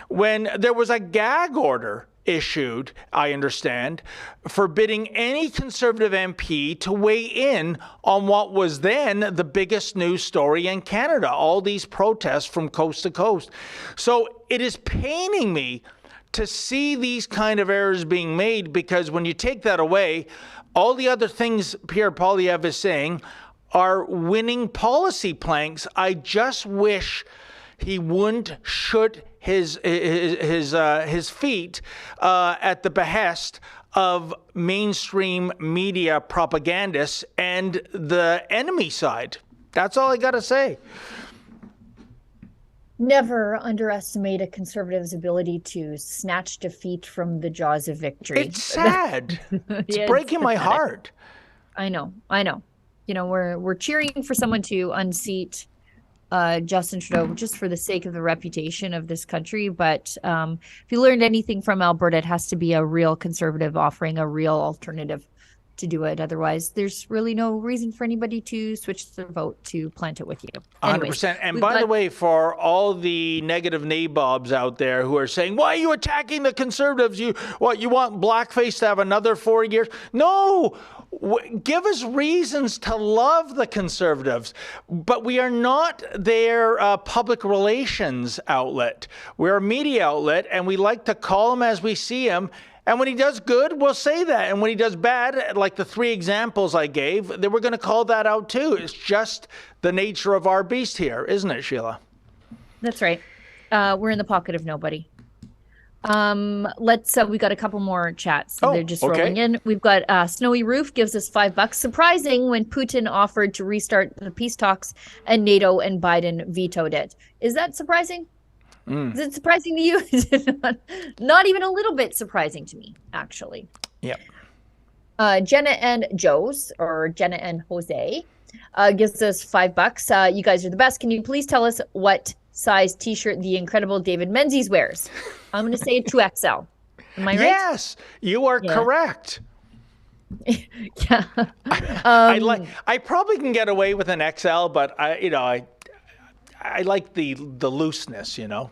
when there was a gag order issued, I understand, forbidding any Conservative MP to weigh in on what was then the biggest news story in Canada, all these protests from coast to coast. So it is paining me to see these kind of errors being made, because when you take that away, all the other things Pierre Poilievre is saying are winning policy planks. I just wish he wouldn't shoot his feet at the behest of mainstream media propagandists and the enemy side. That's all I got to say.
Never underestimate a Conservative's ability to snatch defeat from the jaws of victory.
It's sad. It's breaking my heart.
I know. You know, we're cheering for someone to unseat Justin Trudeau just for the sake of the reputation of this country. But if you learned anything from Alberta, it has to be a real Conservative offering a real alternative to do it. Otherwise, there's really no reason for anybody to switch their vote to plant it with you. Anyways,
100%. And by the way, for all the negative nabobs out there who are saying, why are you attacking the Conservatives? You want blackface to have another 4 years? No! Give us reasons to love the Conservatives, but we are not their public relations outlet. We're a media outlet, and we like to call them as we see them. And when he does good, we'll say that. And when he does bad, like the three examples I gave, then we're going to call that out too. It's just the nature of our beast here, isn't it, Sheila?
That's right. We're in the pocket of nobody. We got a couple more chats. They're just rolling in. We've got Snowy Roof gives us $5. Surprising when Putin offered to restart the peace talks and NATO and Biden vetoed it. Is that surprising? Is it surprising to you? Is it not even a little bit surprising to me, actually.
Yep.
Jenna and Joe's, or Jenna and Jose, gives us $5. You guys are the best. Can you please tell us what size t-shirt the incredible David Menzies wears? I'm going to say a 2XL. Am I right?
Yes, you are correct.
Yeah.
I probably can get away with an XL, but I like the looseness, you know.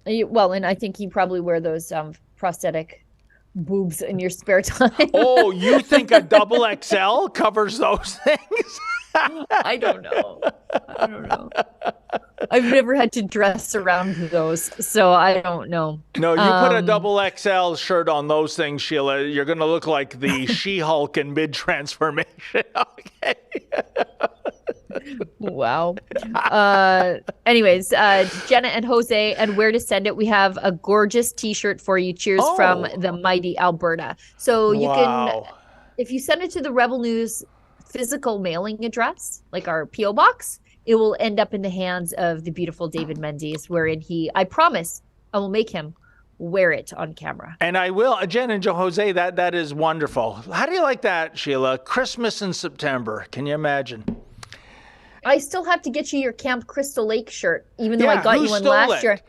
Well, and I think you probably wear those prosthetic boobs in your spare time.
Oh, you think a double XL covers those things?
I don't know. I've never had to dress around those, so I don't know.
No, you put a double XL shirt on those things, Sheila, you're going to look like the She-Hulk in mid-transformation. Okay.
Wow. Anyways, Jenna and Jose, and where to send it. We have a gorgeous t-shirt for you. Cheers from the mighty Alberta. So you can, if you send it to the Rebel News physical mailing address, like our P.O. box, it will end up in the hands of the beautiful David Menzies, wherein I promise I will make him wear it on camera.
And I will. Jen and Jose, that is wonderful. How do you like that, Sheila? Christmas in September. Can you imagine?
I still have to get you your Camp Crystal Lake shirt, even though I got
who
you one
stole
last
it?
year.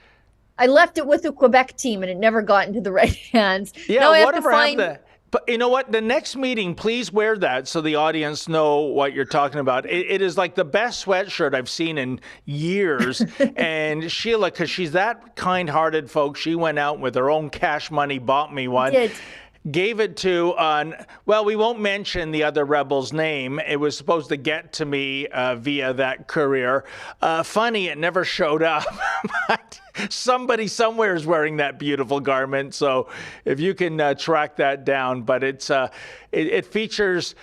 I left it with the Quebec team, and it never got into the right hands.
Yeah,
now I have to
whatever
find.
happened to. But you know what? The next meeting, please wear that so the audience know what you're talking about. It is like the best sweatshirt I've seen in years. And Sheila, because she's that kind-hearted, folks, she went out with her own cash money, bought me one.
Did.
Gave it to, well, we won't mention the other rebel's name. It was supposed to get to me via that courier. Funny, it never showed up. But somebody somewhere is wearing that beautiful garment. So if you can track that down. But it features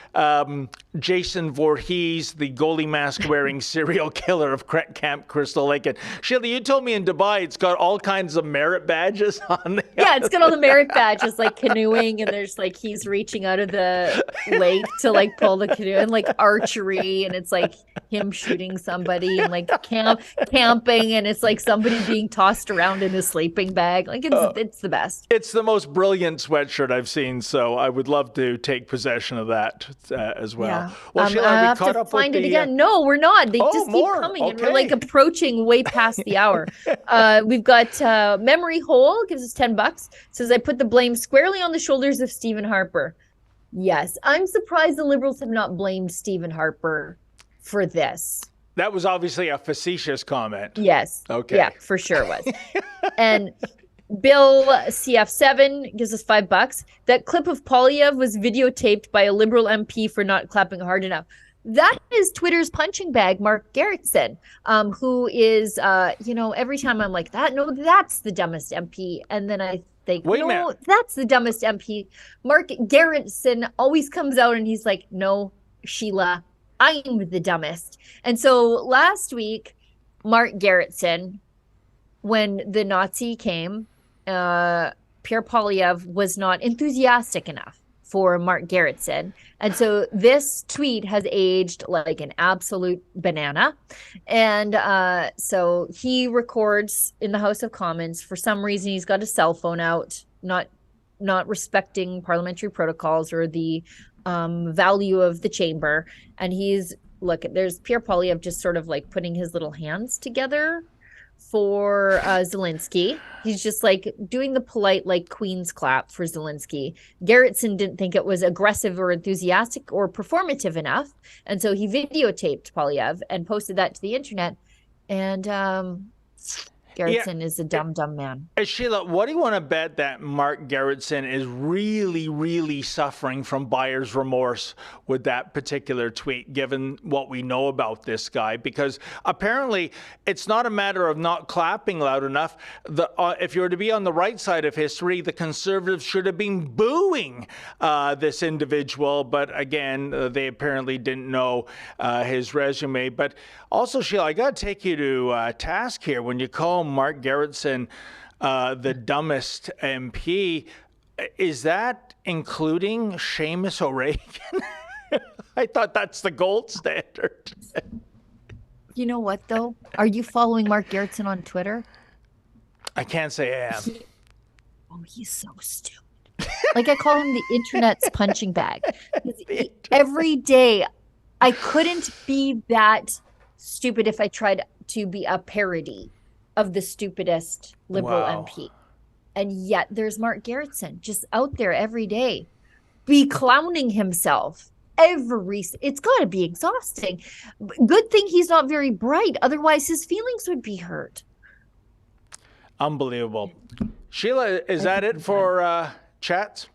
Jason Voorhees, the goalie mask wearing serial killer of Camp Crystal Lake. And Sheila, you told me in Dubai it's got all kinds of merit badges on the
Yeah, it's got all the merit badges, like canoeing, and there's like he's reaching out of the lake to like pull the canoe, and like archery, and it's like him shooting somebody, and like camping, and it's like somebody being tossed around in a sleeping bag. Like it's the best.
It's the most brilliant sweatshirt I've seen, so I would love to take possession of that as well.
Yeah.
Well, Sheila,
I
we
have
caught
to
up
find
with
it again. No, we're not. They just keep
more.
coming, and
Okay.
we're like approaching way past the hour. We've got Memory Hole gives us $10. Says I put the blame squarely on the shoulders of Stephen Harper. Yes, I'm surprised the Liberals have not blamed Stephen Harper for this.
That was obviously a facetious comment.
Yes.
Okay.
Yeah, for sure it was. And Bill CF7 gives us $5. That clip of Polyev was videotaped by a Liberal MP for not clapping hard enough. That is Twitter's punching bag, Mark Gerritsen, who is, every time I'm like, that's the dumbest MP. And then I think,
Wait a
no,
minute.
that's the dumbest MP. Mark Gerritsen always comes out and he's like, no, Sheila, I'm the dumbest. And so last week, Mark Gerritsen, when the Nazi came, Pierre Polyev was not enthusiastic enough for Mark Gerritsen. And so this tweet has aged like an absolute banana. And so he records in the House of Commons. For some reason, he's got a cell phone out, not respecting parliamentary protocols or the value of the chamber. And there's Pierre Polyev just sort of like putting his little hands together for Zelensky. He's just like doing the polite like Queen's clap for Zelensky. Gerritsen didn't think it was aggressive or enthusiastic or performative enough. And so he videotaped Polyev and posted that to the internet. And Gerritsen is a dumb man.
Sheila, what do you want to bet that Mark Gerritsen is really, really suffering from buyer's remorse with that particular tweet, given what we know about this guy? Because apparently it's not a matter of not clapping loud enough. If you were to be on the right side of history, the Conservatives should have been booing this individual. But again, they apparently didn't know his resume. But also, Sheila, I got to take you to task here. When you call Mark Gerritsen the dumbest MP, is that including Seamus O'Regan? I thought that's the gold standard.
You know what, though? Are you following Mark Gerritsen on Twitter?
I can't say I am.
He's so stupid. Like I call him the internet's punching bag. Every day, I couldn't be that stupid if I tried to be a parody of the stupidest Liberal MP. And yet there's Mark Gerritsen just out there every day be-clowning himself. It's got to be exhausting. Good thing he's not very bright. Otherwise, his feelings would be hurt.
Unbelievable. Sheila, is that it for chats?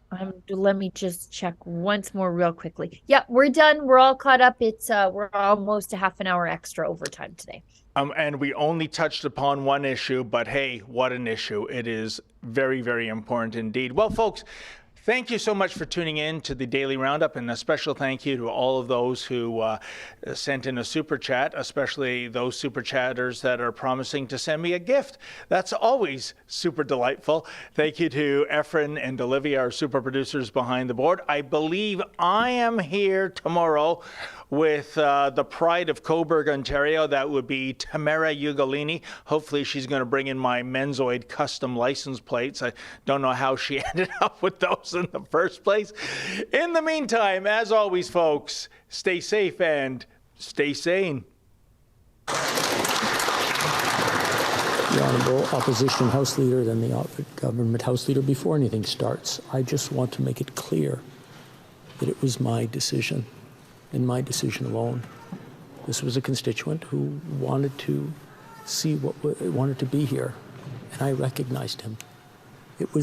Let me just check once more real quickly. Yeah, we're done. We're all caught up. We're almost a half an hour extra overtime today.
And we only touched upon one issue, but hey, what an issue. It is very, very important indeed. Well, folks, thank you so much for tuning in to the Daily Roundup, and a special thank you to all of those who sent in a super chat, especially those super chatters that are promising to send me a gift. That's always super delightful. Thank you to Efren and Olivia, our super producers behind the board. I believe I am here tomorrow with the pride of Coburg, Ontario. That would be Tamara Ugolini. Hopefully she's going to bring in my Menzoid custom license plates. I don't know how she ended up with those in the first place. In the meantime, as always, folks, stay safe and stay sane.
The Honourable Opposition House Leader, then the Government House Leader, before anything starts, I just want to make it clear that it was my decision, and my decision alone. This was a constituent who wanted to see wanted to be here, and I recognized him. It was